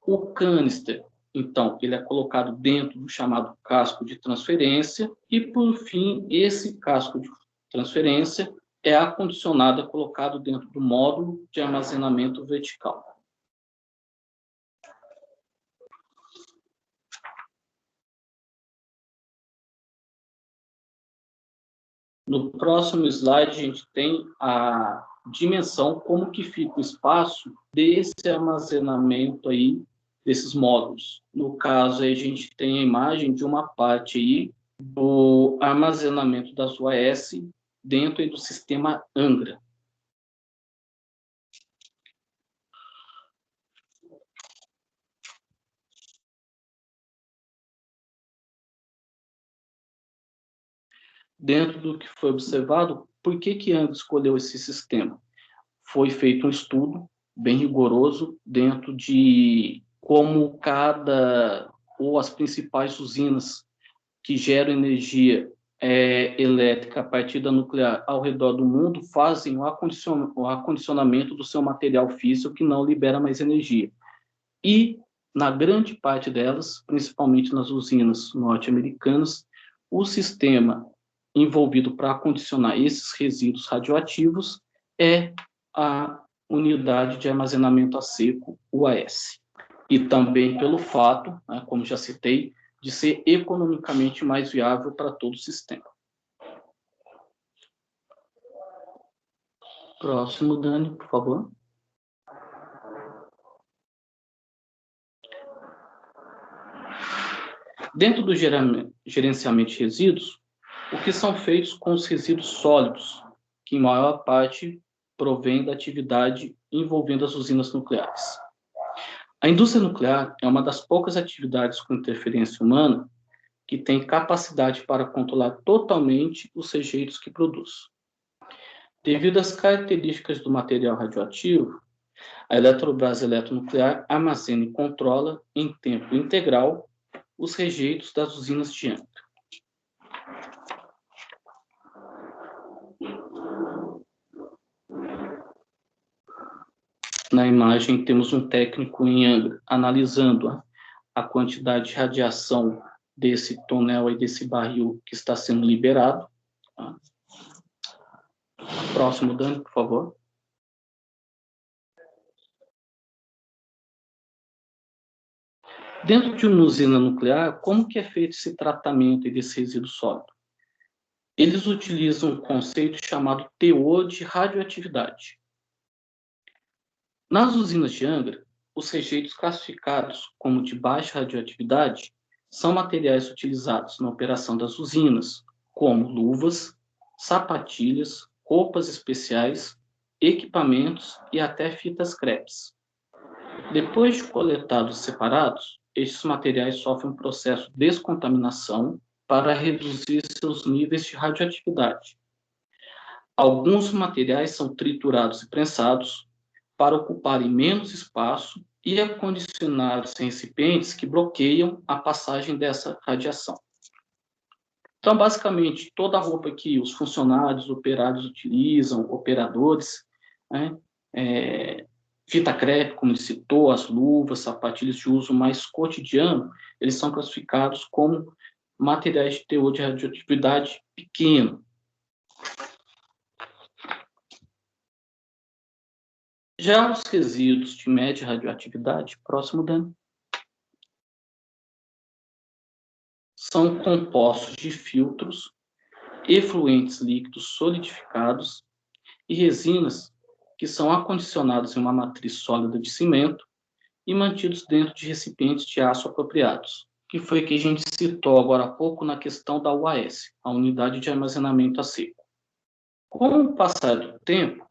O canister, então, ele é colocado dentro do chamado casco de transferência e, por fim, esse casco de transferência é acondicionado, é colocado dentro do módulo de armazenamento vertical. No próximo slide, a gente tem a dimensão, como que fica o espaço desse armazenamento aí, desses módulos. No caso, aí, a gente tem a imagem de uma parte aí do armazenamento das UAS dentro aí do sistema Angra. Dentro do que foi observado, por que Angra escolheu esse sistema? Foi feito um estudo bem rigoroso dentro de como ou as principais usinas que geram energia elétrica a partir da nuclear ao redor do mundo fazem o acondicionamento do seu material físico que não libera mais energia. E, na grande parte delas, principalmente nas usinas norte-americanas, o sistema envolvido para acondicionar esses resíduos radioativos é a unidade de armazenamento a seco, UAS. E também pelo fato, né, como já citei, de ser economicamente mais viável para todo o sistema. Próximo, Dani, por favor. Dentro do gerenciamento de resíduos, o que são feitos com os resíduos sólidos, que em maior parte provém da atividade envolvendo as usinas nucleares. A indústria nuclear é uma das poucas atividades com interferência humana que tem capacidade para controlar totalmente os rejeitos que produz. Devido às características do material radioativo, a Eletrobras Eletronuclear armazena e controla em tempo integral os rejeitos das usinas de Angra. Na imagem, temos um técnico em Angra analisando a quantidade de radiação desse tonel e desse barril que está sendo liberado. Tá? Próximo, Dani, por favor. Dentro de uma usina nuclear, como que é feito esse tratamento desse resíduo sólido? Eles utilizam um conceito chamado teor de radioatividade. Nas usinas de Angra, os rejeitos classificados como de baixa radioatividade são materiais utilizados na operação das usinas, como luvas, sapatilhas, roupas especiais, equipamentos e até fitas crepes. Depois de coletados e separados, estes materiais sofrem um processo de descontaminação para reduzir seus níveis de radioatividade. Alguns materiais são triturados e prensados para ocuparem menos espaço e acondicionados em recipientes que bloqueiam a passagem dessa radiação. Então, basicamente, toda a roupa que os funcionários, operários utilizam, operadores, né, fita crepe, como ele citou, as luvas, sapatilhas de uso mais cotidiano, eles são classificados como materiais de teor de radioatividade pequeno. Já os resíduos de média radioatividade, próximo dano, são compostos de filtros, efluentes líquidos solidificados e resinas que são acondicionados em uma matriz sólida de cimento e mantidos dentro de recipientes de aço apropriados, que foi que a gente citou agora há pouco na questão da UAS, a unidade de armazenamento a seco. Com o passar do tempo,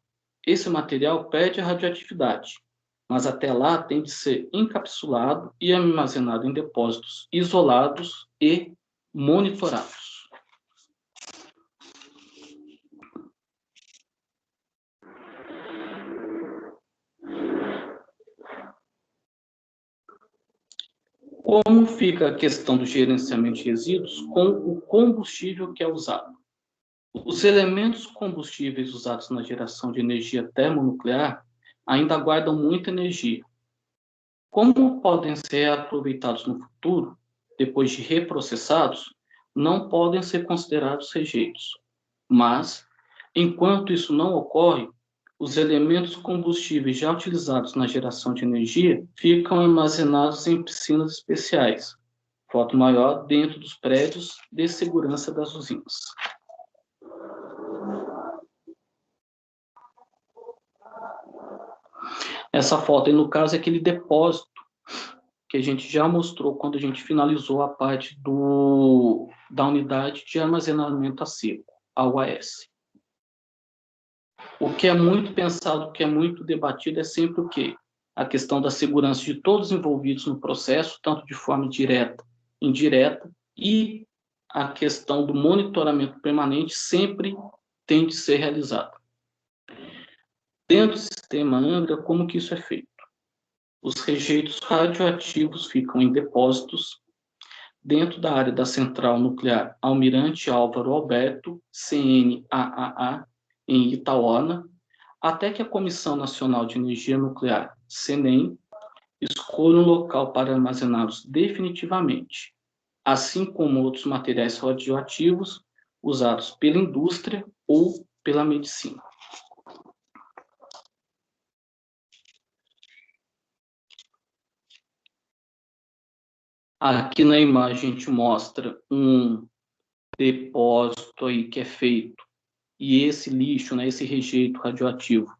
esse material perde a radioatividade, mas até lá tem de ser encapsulado e armazenado em depósitos isolados e monitorados. Como fica a questão do gerenciamento de resíduos com o combustível que é usado? Os elementos combustíveis usados na geração de energia termonuclear ainda guardam muita energia. Como podem ser aproveitados no futuro, depois de reprocessados, não podem ser considerados rejeitos. Mas, enquanto isso não ocorre, os elementos combustíveis já utilizados na geração de energia ficam armazenados em piscinas especiais, foto maior dentro dos prédios de segurança das usinas. Essa foto aí, no caso, é aquele depósito que a gente já mostrou quando a gente finalizou a parte da unidade de armazenamento a seco, a UAS. O que é muito pensado, o que é muito debatido é sempre o quê? A questão da segurança de todos envolvidos no processo, tanto de forma direta, indireta, e a questão do monitoramento permanente sempre tem de ser realizada. Dentro do sistema Angra, como que isso é feito? Os rejeitos radioativos ficam em depósitos dentro da área da Central Nuclear Almirante Álvaro Alberto, CNAAA, em Itaúna, até que a Comissão Nacional de Energia Nuclear, CNEM, escolha um local para armazená-los definitivamente, assim como outros materiais radioativos usados pela indústria ou pela medicina. Aqui na imagem a gente mostra um depósito aí que é feito, e esse lixo, né, esse rejeito radioativo,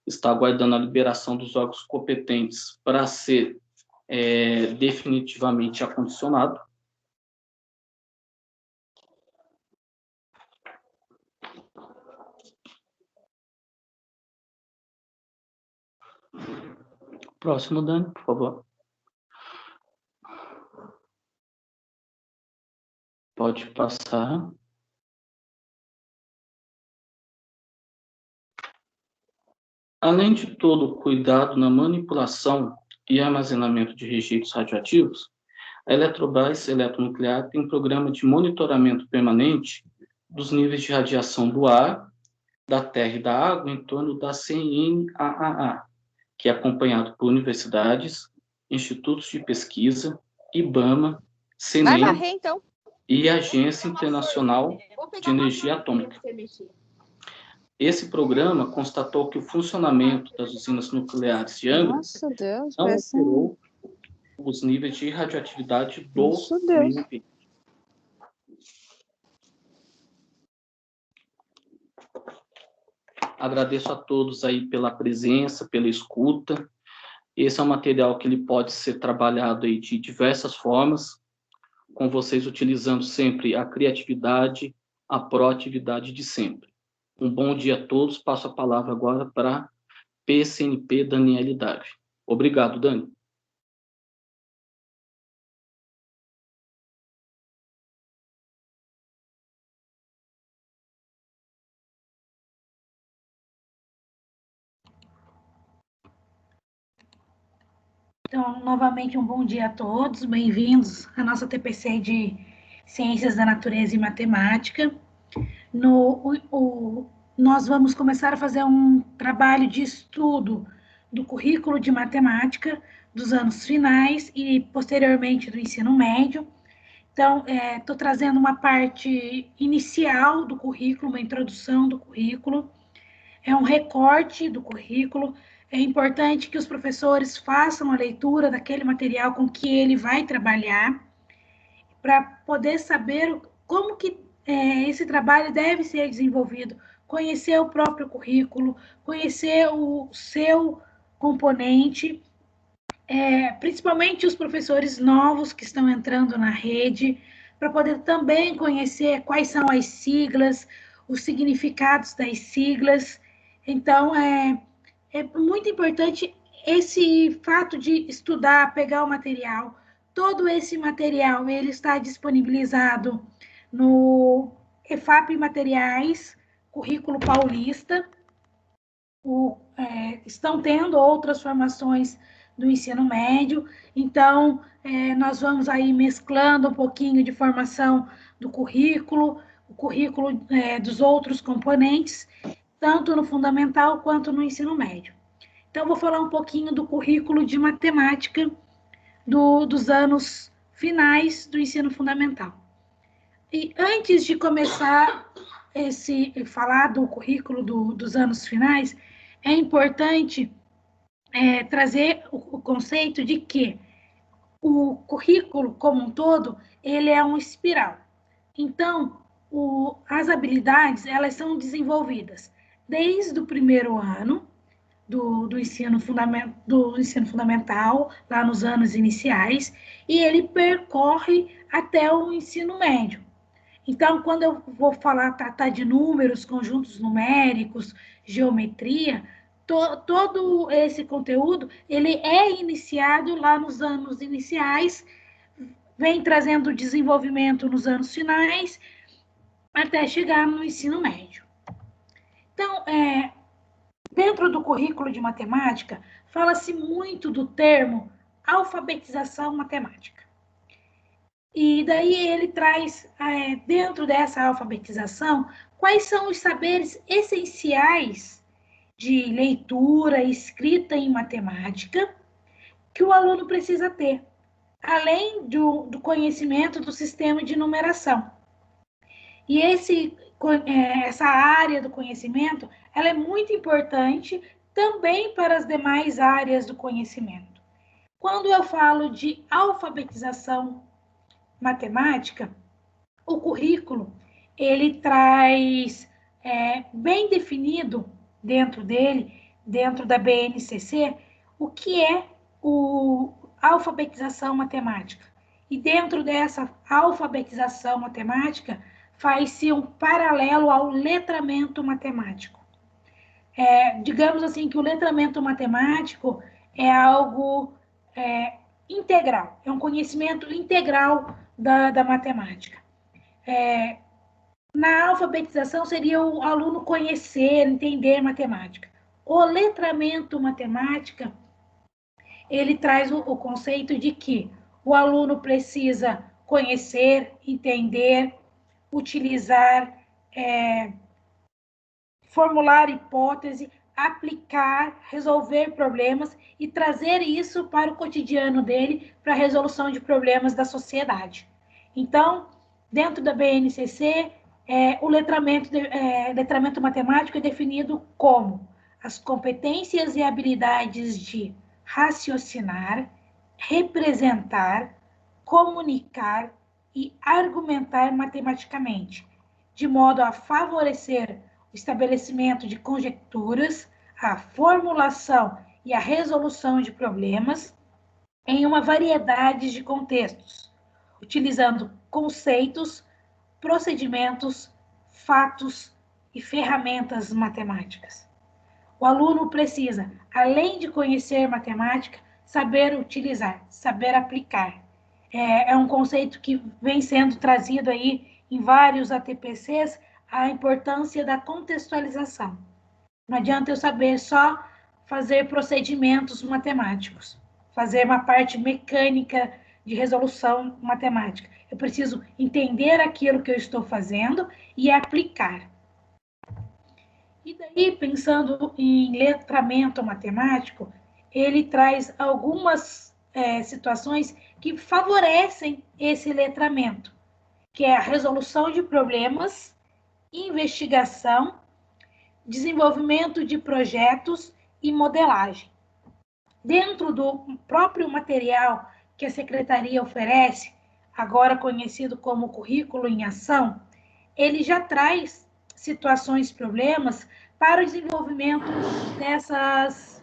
está aguardando a liberação dos órgãos competentes para ser definitivamente acondicionado. Próximo, Dani, por favor. Pode passar. Além de todo o cuidado na manipulação e armazenamento de rejeitos radioativos, a Eletrobras Eletronuclear tem um programa de monitoramento permanente dos níveis de radiação do ar, da terra e da água em torno da CNAAA, que é acompanhado por universidades, institutos de pesquisa, IBAMA, CNEM então. e Agência Internacional de Energia Atômica. Esse programa constatou que o funcionamento das usinas nucleares de Angra não alterou os níveis de radioatividade do meio ambiente. Agradeço a todos aí pela presença, pela escuta. Esse é um material que ele pode ser trabalhado aí de diversas formas, com vocês utilizando sempre a criatividade, a proatividade de sempre. Um bom dia a todos. Passo a palavra agora para PCNP Daniele Davi. Obrigado, Dani. Então, novamente, um bom dia a todos, bem-vindos à nossa TPC de Ciências da Natureza e Matemática. Nós vamos começar a fazer um trabalho de estudo do currículo de matemática dos anos finais e, posteriormente, do ensino médio. Então, estou trazendo uma parte inicial do currículo, uma introdução do currículo, é um recorte do currículo. É importante que os professores façam a leitura daquele material com que ele vai trabalhar, para poder saber como que esse trabalho deve ser desenvolvido, conhecer o próprio currículo, conhecer o seu componente, principalmente os professores novos que estão entrando na rede, para poder também conhecer quais são as siglas, os significados das siglas. Então, é muito importante esse fato de estudar, pegar o material. Todo esse material ele está disponibilizado no EFAP Materiais, Currículo Paulista. Estão tendo outras formações do ensino médio, então nós vamos aí mesclando um pouquinho de formação do currículo, o currículo dos outros componentes, tanto no fundamental quanto no ensino médio. Então, vou falar um pouquinho do currículo de matemática dos anos finais do ensino fundamental. E antes de começar falar do currículo dos anos finais, é importante trazer o conceito de que o currículo como um todo, ele é uma espiral. Então, as habilidades, elas são desenvolvidas desde o primeiro ano do ensino fundamental, lá nos anos iniciais, e ele percorre até o ensino médio. Então, quando eu vou tratar de números, conjuntos numéricos, geometria, todo esse conteúdo, ele é iniciado lá nos anos iniciais, vem trazendo desenvolvimento nos anos finais, até chegar no ensino médio. Então, dentro do currículo de matemática, fala-se muito do termo alfabetização matemática. E daí ele traz, dentro dessa alfabetização, quais são os saberes essenciais de leitura e escrita em matemática que o aluno precisa ter, além do conhecimento do sistema de numeração. E essa área do conhecimento, ela é muito importante também para as demais áreas do conhecimento. Quando eu falo de alfabetização matemática, o currículo, ele traz bem definido dentro dele, dentro da BNCC, o que é a alfabetização matemática. E dentro dessa alfabetização matemática, faz-se um paralelo ao letramento matemático. Digamos assim que o letramento matemático é algo integral, é um conhecimento integral da matemática. Na alfabetização seria o aluno conhecer, entender matemática. O letramento matemática, ele traz o conceito de que o aluno precisa conhecer, entender, utilizar, formular hipótese, aplicar, resolver problemas e trazer isso para o cotidiano dele, para a resolução de problemas da sociedade. Então, dentro da BNCC, o letramento matemático é definido como as competências e habilidades de raciocinar, representar, comunicar e argumentar matematicamente, de modo a favorecer o estabelecimento de conjecturas, a formulação e a resolução de problemas em uma variedade de contextos, utilizando conceitos, procedimentos, fatos e ferramentas matemáticas. O aluno precisa, além de conhecer matemática, saber utilizar, saber aplicar. É um conceito que vem sendo trazido aí em vários ATPCs, a importância da contextualização. Não adianta eu saber só fazer procedimentos matemáticos. fazer uma parte mecânica de resolução matemática. Eu preciso entender aquilo que eu estou fazendo e aplicar. E daí, pensando em letramento matemático, ele traz algumas situações que favorecem esse letramento, que é a resolução de problemas, investigação, desenvolvimento de projetos e modelagem. Dentro do próprio material que a Secretaria oferece, agora conhecido como Currículo em Ação, ele já traz situações, problemas para o desenvolvimento dessas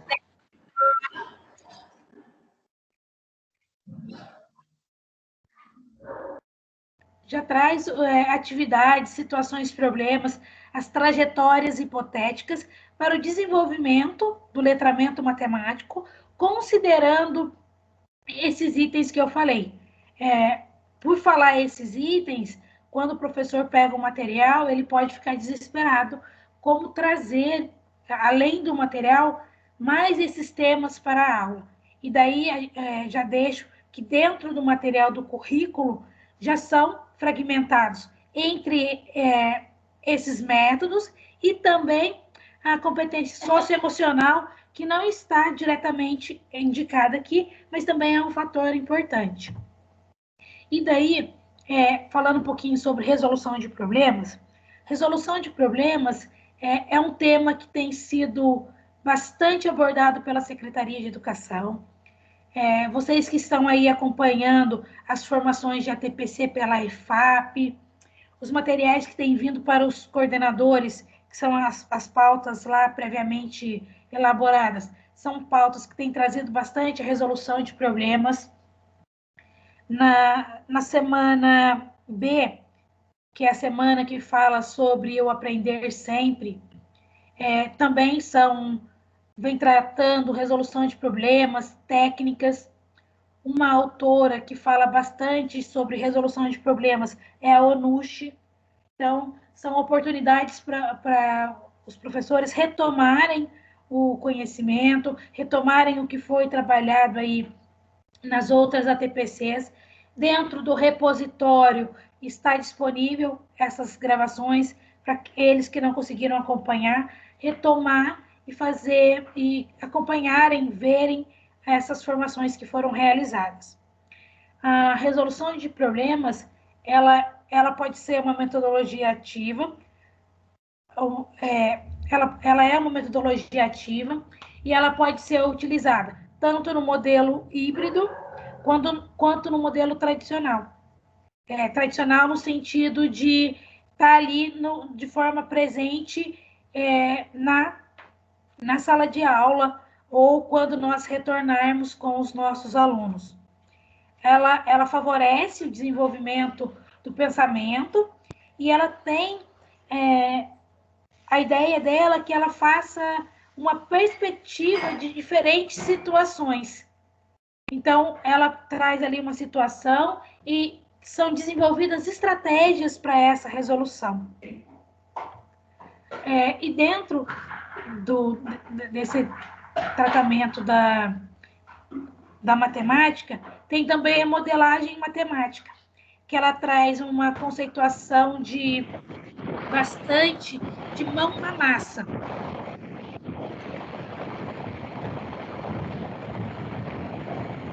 atividades, situações, problemas, as trajetórias hipotéticas para o desenvolvimento do letramento matemático, considerando esses itens que eu falei. Por falar esses itens, quando o professor pega o material, ele pode ficar desesperado como trazer, além do material, mais esses temas para a aula. E daí já deixo que dentro do material do currículo já são fragmentados entre esses métodos e também a competência socioemocional, que não está diretamente indicada aqui, mas também é um fator importante. E daí, falando um pouquinho sobre resolução de problemas, é um tema que tem sido bastante abordado pela Secretaria de Educação. Vocês que estão aí acompanhando as formações de ATPC pela EFAP, os materiais que têm vindo para os coordenadores, que são as pautas lá previamente elaboradas, são pautas que têm trazido bastante a resolução de problemas. Na semana B, que é a semana que fala sobre o aprender sempre, também vem tratando resolução de problemas, técnicas. Uma autora que fala bastante sobre resolução de problemas é a Onushi. Então, são oportunidades para os professores retomarem o conhecimento, retomarem o que foi trabalhado aí nas outras ATPCs. Dentro do repositório está disponível essas gravações para aqueles que não conseguiram acompanhar, retomar e fazer e acompanharem, verem essas formações que foram realizadas. A resolução de problemas, ela pode ser uma metodologia ativa, ela é uma metodologia ativa e ela pode ser utilizada tanto no modelo híbrido quanto no modelo tradicional. Tradicional no sentido de estar ali de forma presente na sala de aula ou quando nós retornarmos com os nossos alunos. Ela favorece o desenvolvimento do pensamento e ela tem a ideia dela que ela faça uma perspectiva de diferentes situações. Então, ela traz ali uma situação e são desenvolvidas estratégias para essa resolução. E dentro desse tratamento da matemática, tem também a modelagem matemática, que ela traz uma conceituação bastante de mão na massa.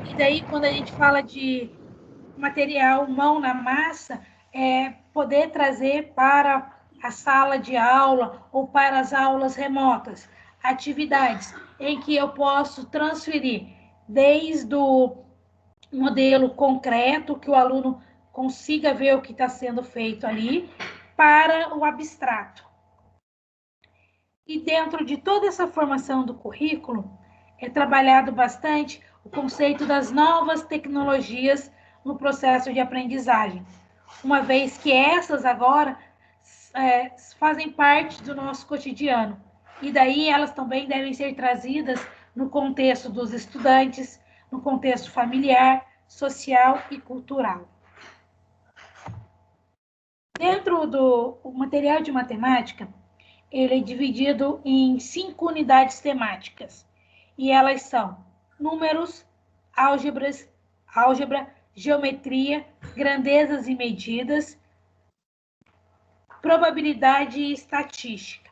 E daí, quando a gente fala de material mão na massa, poder trazer para a sala de aula ou para as aulas remotas, atividades em que eu posso transferir desde o modelo concreto, que o aluno consiga ver o que está sendo feito ali, para o abstrato. E dentro de toda essa formação do currículo, é trabalhado bastante o conceito das novas tecnologias no processo de aprendizagem, uma vez que essas agora fazem parte do nosso cotidiano. E daí elas também devem ser trazidas no contexto dos estudantes, no contexto familiar, social e cultural. Dentro do material de matemática, ele é dividido em 5 unidades temáticas. E elas são números, álgebra, geometria, grandezas e medidas, probabilidade e estatística.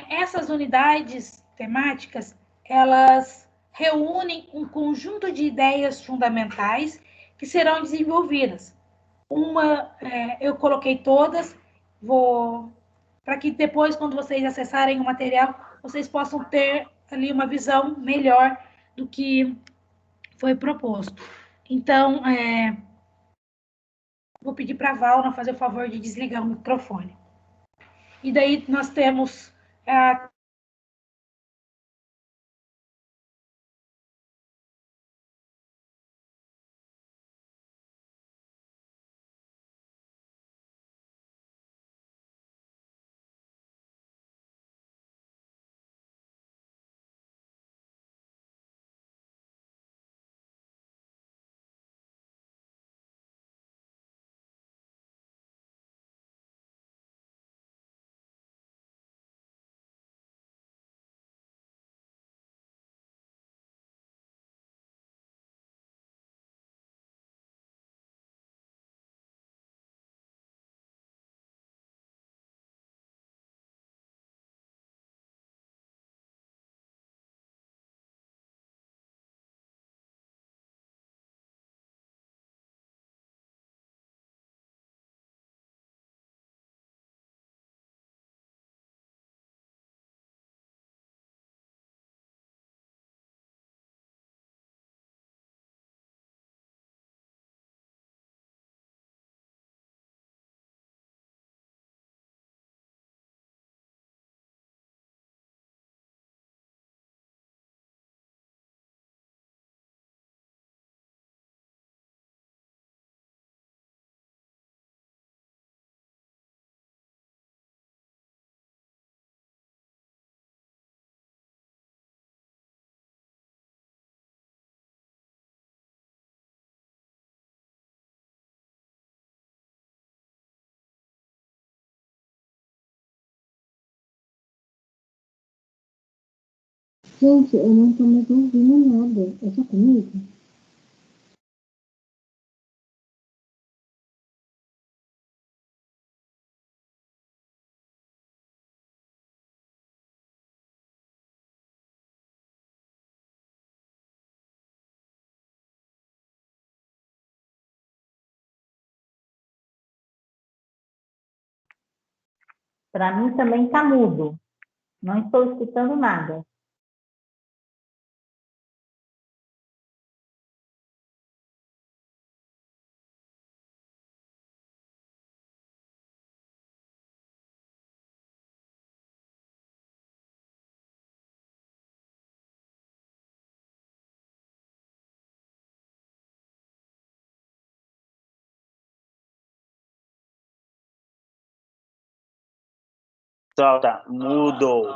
Essas unidades temáticas, elas reúnem um conjunto de ideias fundamentais que serão desenvolvidas. Eu coloquei todas, para que depois, quando vocês acessarem o material, vocês possam ter ali uma visão melhor do que foi proposto. Então, vou pedir para a Valna fazer o favor de desligar o microfone. E daí nós temos Gente, eu não tô mais ouvindo nada. É só comigo? Para mim também está mudo. Não estou escutando nada. Solta, mudou.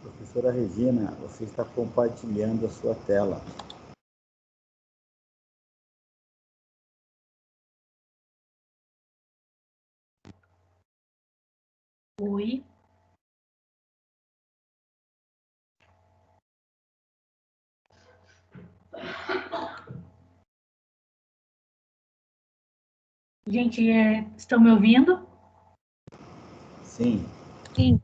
Professora Regina, você está compartilhando a sua tela. Oi. Gente, estão me ouvindo? Sim. Sim.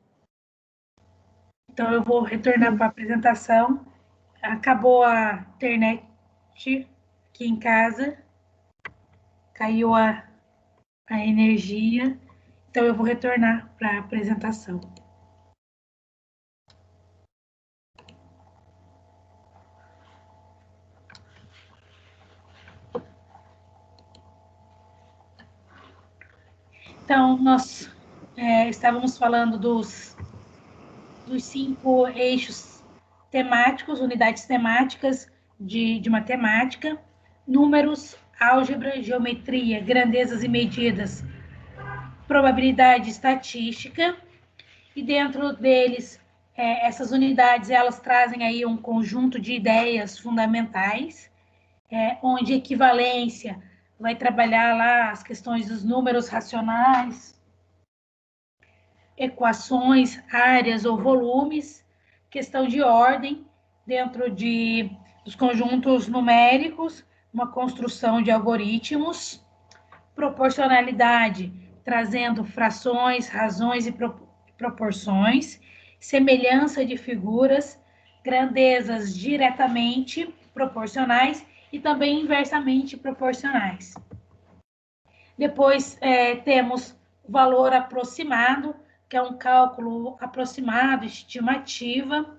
Então, eu vou retornar para a apresentação. Acabou a internet aqui em casa. Caiu a energia. Então, eu vou retornar para a apresentação. Então, nós estávamos falando dos 5 eixos temáticos, unidades temáticas de matemática, números, álgebra, geometria, grandezas e medidas, probabilidade e estatística, e dentro deles, essas unidades, elas trazem aí um conjunto de ideias fundamentais, onde equivalência vai trabalhar lá as questões dos números racionais, equações, áreas ou volumes, questão de ordem dentro dos conjuntos numéricos, uma construção de algoritmos, proporcionalidade, trazendo frações, razões e proporções, semelhança de figuras, grandezas diretamente proporcionais e também inversamente proporcionais. Depois temos o valor aproximado, que é um cálculo aproximado, estimativa,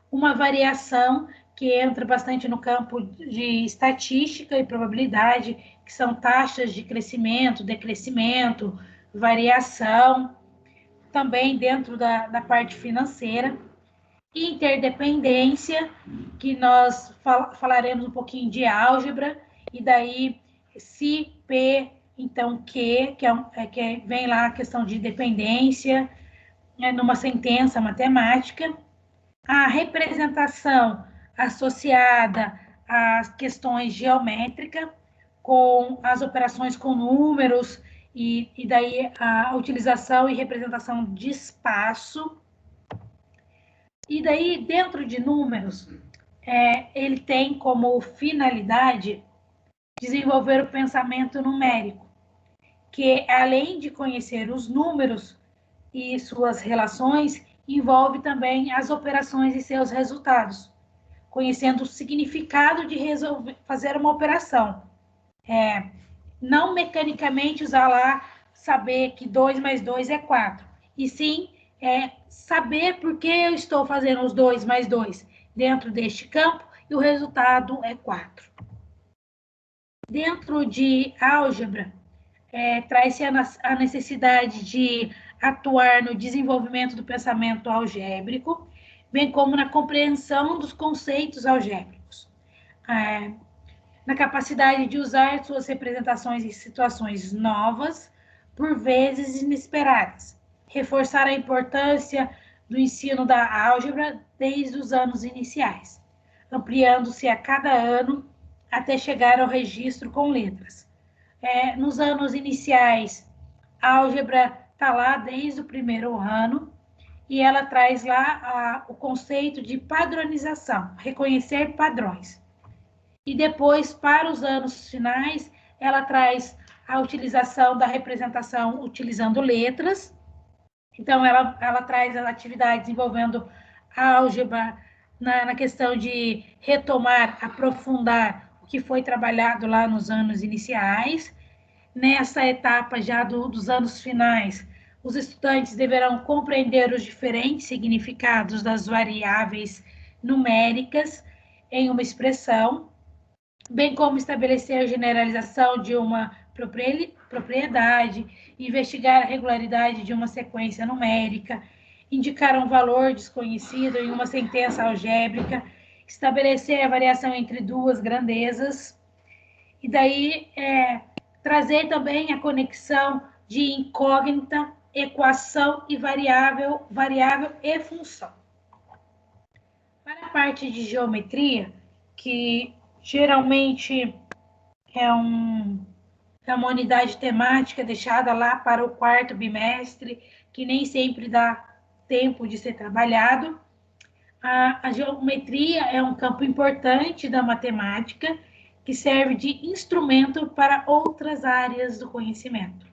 uma variação que entra bastante no campo de estatística e probabilidade, que são taxas de crescimento, decrescimento, variação, também dentro da parte financeira. Interdependência, que nós falaremos um pouquinho de álgebra, e daí se P, então Q, que vem lá a questão de dependência, numa sentença matemática. A representação associada às questões geométricas, com as operações com números, e daí a utilização e representação de espaço. E daí, dentro de números, ele tem como finalidade desenvolver o pensamento numérico, que além de conhecer os números e suas relações, envolve também as operações e seus resultados, conhecendo o significado de fazer uma operação. Não mecanicamente usar lá, saber que 2 mais 2 é 4, e sim saber por que eu estou fazendo os 2 mais 2 dentro deste campo e o resultado é 4. Dentro de álgebra, traz-se a necessidade de atuar no desenvolvimento do pensamento algébrico, bem como na compreensão dos conceitos algébricos, na capacidade de usar suas representações em situações novas, por vezes inesperadas, reforçar a importância do ensino da álgebra desde os anos iniciais, ampliando-se a cada ano até chegar ao registro com letras. Nos anos iniciais, a álgebra está lá desde o primeiro ano, e ela traz lá o conceito de padronização, reconhecer padrões. E depois, para os anos finais, ela traz a utilização da representação utilizando letras. Então, ela traz as atividades envolvendo a álgebra na questão de retomar, aprofundar o que foi trabalhado lá nos anos iniciais. Nessa etapa já dos anos finais, os estudantes deverão compreender os diferentes significados das variáveis numéricas em uma expressão, bem como estabelecer a generalização de uma propriedade, investigar a regularidade de uma sequência numérica, indicar um valor desconhecido em uma sentença algébrica, estabelecer a variação entre duas grandezas, e daí trazer também a conexão de incógnita, equação e variável e função. Para a parte de geometria, que geralmente é uma unidade temática deixada lá para o 4º bimestre, que nem sempre dá tempo de ser trabalhado. A geometria é um campo importante da matemática, que serve de instrumento para outras áreas do conhecimento.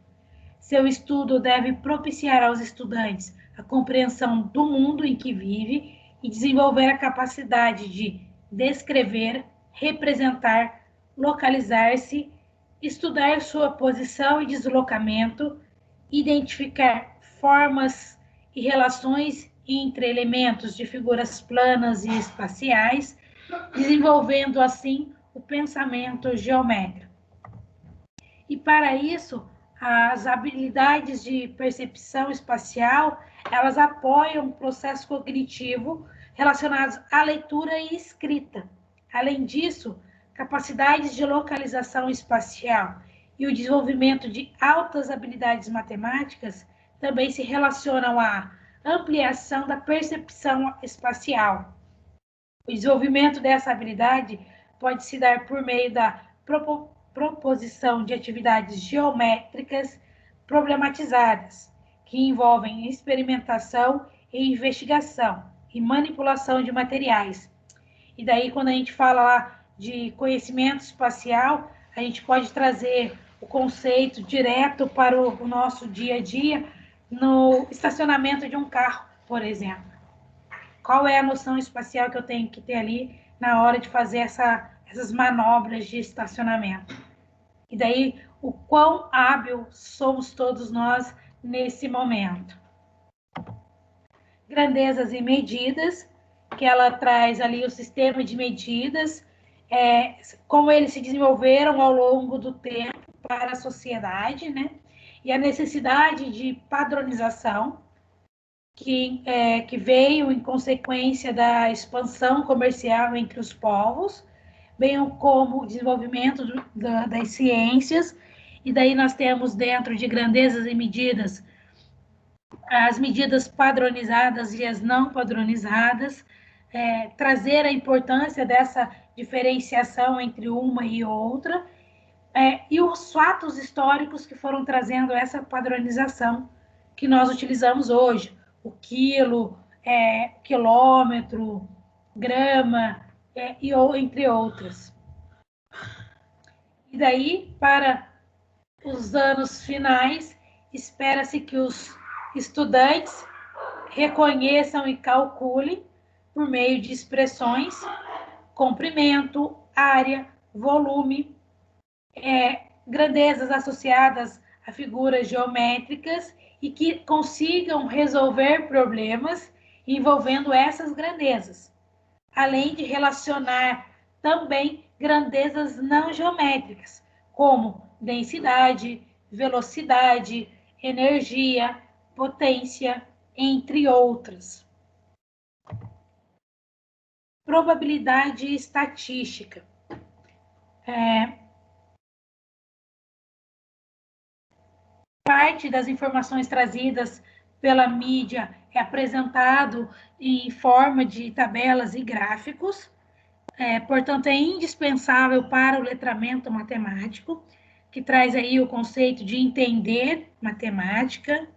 Seu estudo deve propiciar aos estudantes a compreensão do mundo em que vive e desenvolver a capacidade de descrever, representar, localizar-se, estudar sua posição e deslocamento, identificar formas e relações entre elementos de figuras planas e espaciais, desenvolvendo assim o pensamento geométrico. E para isso, as habilidades de percepção espacial, elas apoiam o processo cognitivo relacionados à leitura e escrita. Além disso, capacidades de localização espacial e o desenvolvimento de altas habilidades matemáticas também se relacionam à ampliação da percepção espacial. O desenvolvimento dessa habilidade pode se dar por meio da proposição de atividades geométricas problematizadas, que envolvem experimentação e investigação e manipulação de materiais. E daí, quando a gente fala lá de conhecimento espacial, a gente pode trazer o conceito direto para o nosso dia a dia no estacionamento de um carro, por exemplo. Qual é a noção espacial que eu tenho que ter ali na hora de fazer essas manobras de estacionamento? E daí, o quão hábil somos todos nós nesse momento. Grandezas e medidas, que ela traz ali o sistema de medidas, como eles se desenvolveram ao longo do tempo para a sociedade, né? E a necessidade de padronização, que veio em consequência da expansão comercial entre os povos, bem como o desenvolvimento das ciências, e daí nós temos dentro de grandezas e medidas, as medidas padronizadas e as não padronizadas, trazer a importância dessa diferenciação entre uma e outra, e os fatos históricos que foram trazendo essa padronização que nós utilizamos hoje, o quilo, quilômetro, grama, e entre outras. E daí, para os anos finais, espera-se que os estudantes reconheçam e calculem, por meio de expressões, comprimento, área, volume, grandezas associadas a figuras geométricas e que consigam resolver problemas envolvendo essas grandezas, além de relacionar também grandezas não geométricas, como densidade, velocidade, energia, potência, entre outras. Probabilidade estatística. Parte das informações trazidas pela mídia é apresentado em forma de tabelas e gráficos, portanto, é indispensável para o letramento matemático, que traz aí o conceito de entender matemática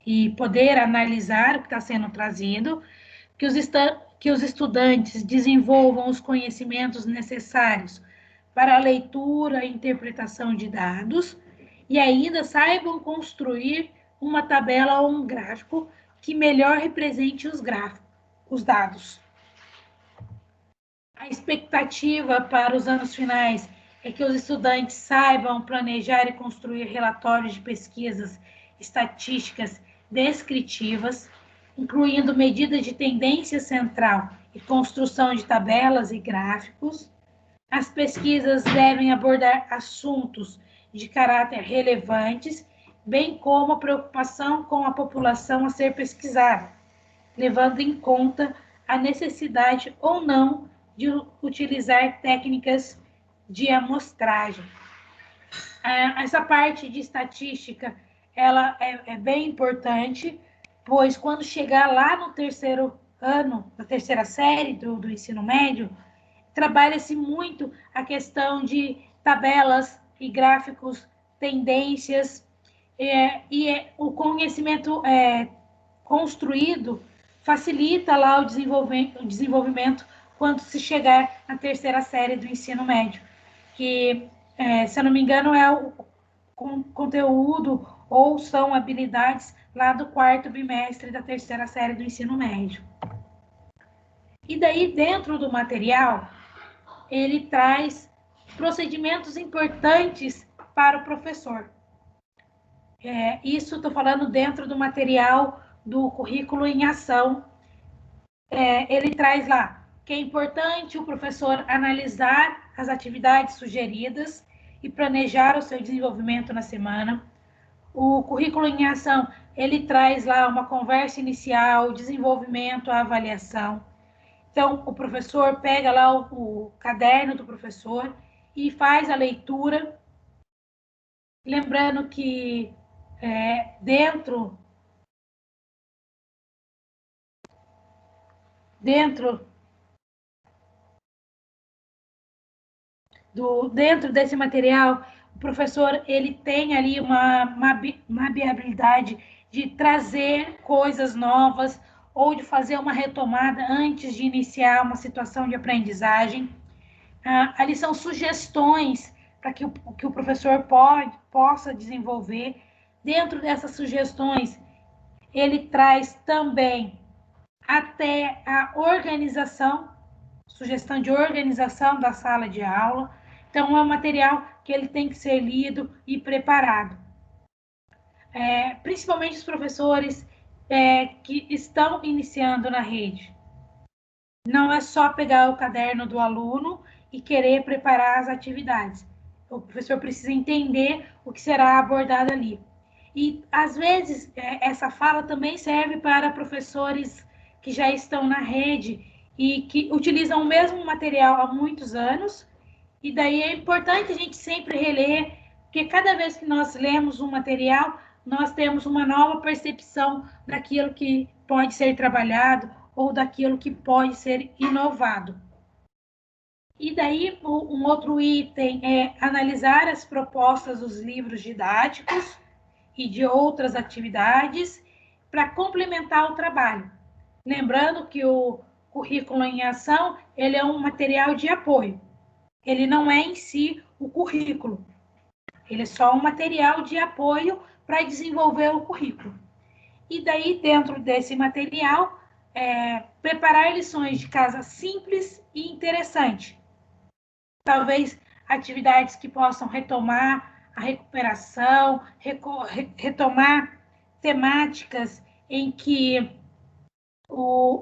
e poder analisar o que está sendo trazido, que os estudantes desenvolvam os conhecimentos necessários para a leitura e interpretação de dados, e ainda saibam construir uma tabela ou um gráfico que melhor represente os dados. A expectativa para os anos finais é que os estudantes saibam planejar e construir relatórios de pesquisas estatísticas descritivas, incluindo medidas de tendência central e construção de tabelas e gráficos. As pesquisas devem abordar assuntos de caráter relevantes, bem como a preocupação com a população a ser pesquisada, levando em conta a necessidade ou não de utilizar técnicas de amostragem. Essa parte de estatística, ela é bem importante, pois quando chegar lá no terceiro ano, na terceira série do ensino médio, trabalha-se muito a questão de tabelas e gráficos, tendências, o conhecimento construído facilita lá o desenvolvimento quando se chegar na terceira série do ensino médio, que, se eu não me engano, é o conteúdo ou são habilidades lá do quarto bimestre da terceira série do ensino médio. E daí, dentro do material, ele traz procedimentos importantes para o professor. Isso estou falando dentro do material do currículo em ação. Ele traz lá que é importante o professor analisar as atividades sugeridas e planejar o seu desenvolvimento na semana. O currículo em ação, ele traz lá uma conversa inicial, desenvolvimento, a avaliação. Então, o professor pega lá o caderno do professor e faz a leitura, lembrando que dentro dentro desse material, o professor ele tem ali uma habilidade de trazer coisas novas ou de fazer uma retomada antes de iniciar uma situação de aprendizagem. Ali são sugestões para que o professor possa desenvolver. Dentro dessas sugestões, ele traz também até a organização, sugestão de organização da sala de aula. Então, é um material que ele tem que ser lido e preparado. Principalmente os professores que estão iniciando na rede. Não é só pegar o caderno do aluno e querer preparar as atividades. O professor precisa entender o que será abordado ali. E, às vezes, essa fala também serve para professores que já estão na rede e que utilizam o mesmo material há muitos anos. E daí é importante a gente sempre reler, porque cada vez que nós lemos um material, nós temos uma nova percepção daquilo que pode ser trabalhado ou daquilo que pode ser inovado. E daí, um outro item é analisar as propostas dos livros didáticos e de outras atividades para complementar o trabalho. Lembrando que o currículo em ação, ele é um material de apoio. Ele não é em si o currículo. Ele é só um material de apoio para desenvolver o currículo. E daí, dentro desse material, preparar lições de casa simples e interessantes. Talvez atividades que possam retomar a recuperação, retomar temáticas em que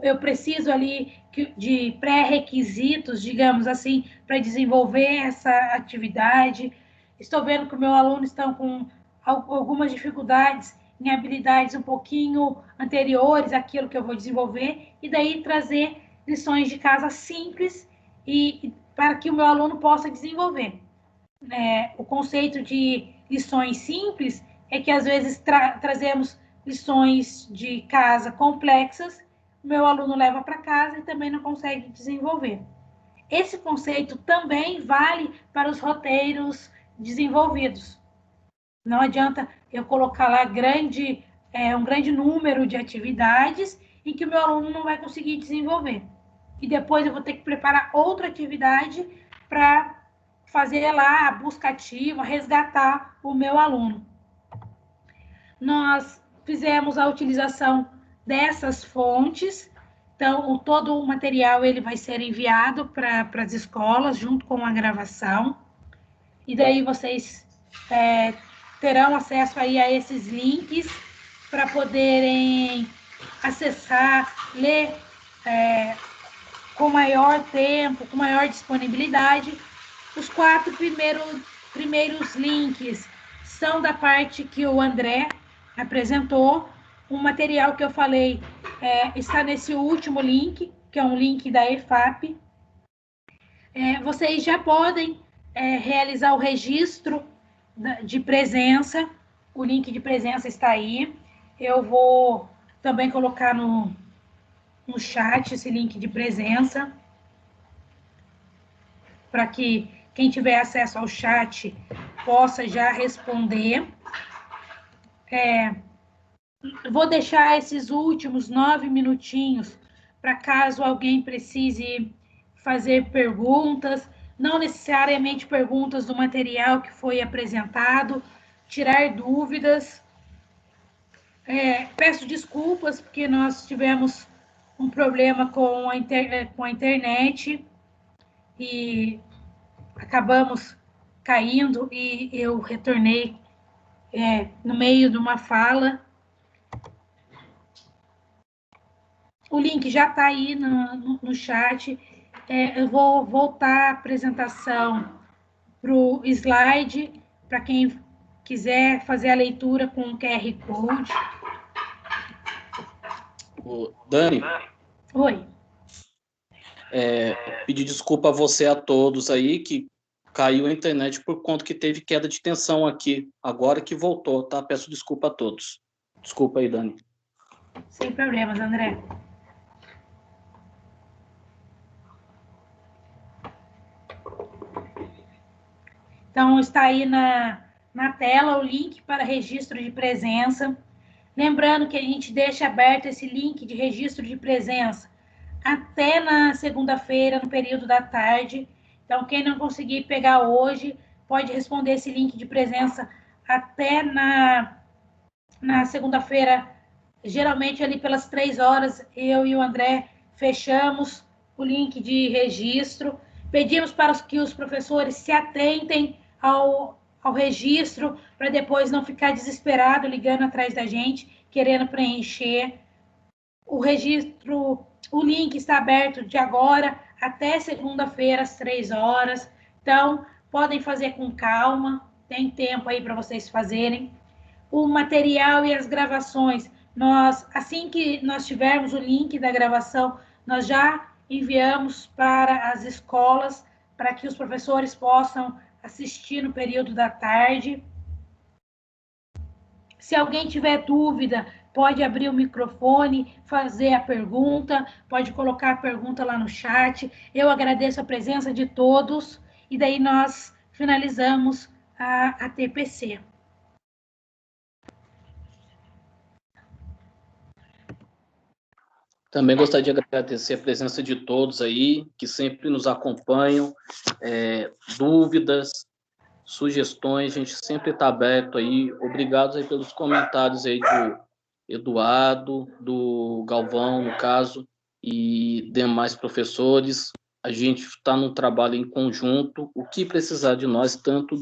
eu preciso ali de pré-requisitos, digamos assim, para desenvolver essa atividade. Estou vendo que o meu aluno está com algumas dificuldades em habilidades um pouquinho anteriores àquilo que eu vou desenvolver, e daí trazer lições de casa simples e para que o meu aluno possa desenvolver. O conceito de lições simples é que, às vezes, trazemos lições de casa complexas, o meu aluno leva para casa e também não consegue desenvolver. Esse conceito também vale para os roteiros desenvolvidos. Não adianta eu colocar lá um grande número de atividades em que o meu aluno não vai conseguir desenvolver. E depois eu vou ter que preparar outra atividade para fazer lá a busca ativa, resgatar o meu aluno. Nós fizemos a utilização dessas fontes, então todo o material ele vai ser enviado para as escolas junto com a gravação, e daí vocês terão acesso aí a esses links para poderem acessar, ler com maior tempo, com maior disponibilidade. Os 4 primeiros links são da parte que o André apresentou. O material que eu falei está nesse último link, que é um link da EFAP. Vocês já podem realizar o registro de presença. O link de presença está aí. Eu vou também colocar no chat esse link de presença, para que quem tiver acesso ao chat possa já responder. Vou deixar esses últimos 9 minutinhos para caso alguém precise fazer perguntas, não necessariamente perguntas do material que foi apresentado, tirar dúvidas. Peço desculpas porque nós tivemos um problema com a internet e acabamos caindo e eu retornei no meio de uma fala. O link já está aí no chat. Eu vou voltar a apresentação para o slide, para quem quiser fazer a leitura com o QR Code. Dani? Oi. Pedir desculpa a você, a todos aí, que caiu a internet por conta que teve queda de tensão aqui, agora que voltou, tá? Peço desculpa a todos. Desculpa aí, Dani. Sem problemas, André. Então, está aí na tela o link para registro de presença. Lembrando que a gente deixa aberto esse link de registro de presença até na segunda-feira, no período da tarde. Então, quem não conseguir pegar hoje, pode responder esse link de presença até na segunda-feira, geralmente ali pelas 3 horas, eu e o André fechamos o link de registro. Pedimos para que os professores se atentem ao registro, para depois não ficar desesperado ligando atrás da gente, querendo preencher. O registro, o link está aberto de agora até segunda-feira, às 3 horas. Então, podem fazer com calma, tem tempo aí para vocês fazerem. O material e as gravações, assim que nós tivermos o link da gravação, nós já enviamos para as escolas, para que os professores possam assistir no período da tarde. Se alguém tiver dúvida, pode abrir o microfone, fazer a pergunta, pode colocar a pergunta lá no chat. Eu agradeço a presença de todos, e daí nós finalizamos a TPC. Também gostaria de agradecer a presença de todos aí, que sempre nos acompanham, dúvidas, sugestões, a gente sempre está aberto aí. Obrigado aí pelos comentários aí do Eduardo, do Galvão, no caso, e demais professores. A gente está num trabalho em conjunto. O que precisar de nós, tanto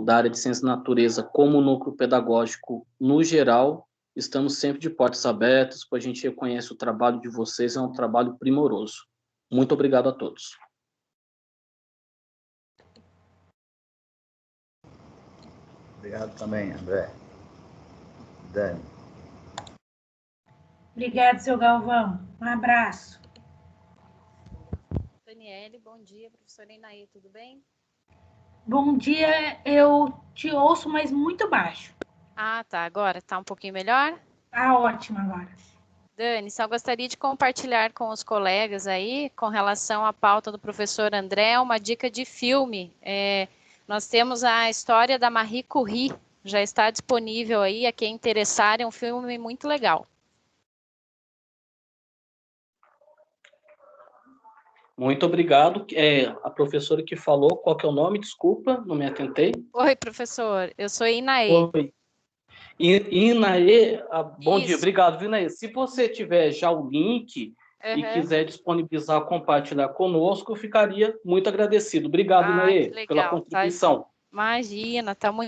da área de ciência da natureza como o núcleo pedagógico no geral, estamos sempre de portas abertas, pois a gente reconhece o trabalho de vocês, é um trabalho primoroso. Muito obrigado a todos. Obrigado também, André. Dani. Obrigado, seu Galvão. Um abraço. Daniele, bom dia. Professora Inaê, tudo bem? Bom dia, eu te ouço, mas muito baixo. Ah, tá. Agora tá um pouquinho melhor? Tá ótimo agora. Dani, só gostaria de compartilhar com os colegas aí, com relação à pauta do professor André, uma dica de filme. Nós temos a história da Marie Curie, já está disponível aí, a quem interessar, é um filme muito legal. Muito obrigado. A professora que falou, qual que é o nome? Desculpa, não me atentei. Oi, professor, eu sou Inaê. Oi. Inaê, bom Isso. dia, obrigado, Inaê. Se você tiver já o link e quiser disponibilizar, compartilhar conosco, eu ficaria muito agradecido. Obrigado, Inaê, pela contribuição. Tá. Imagina, tá muito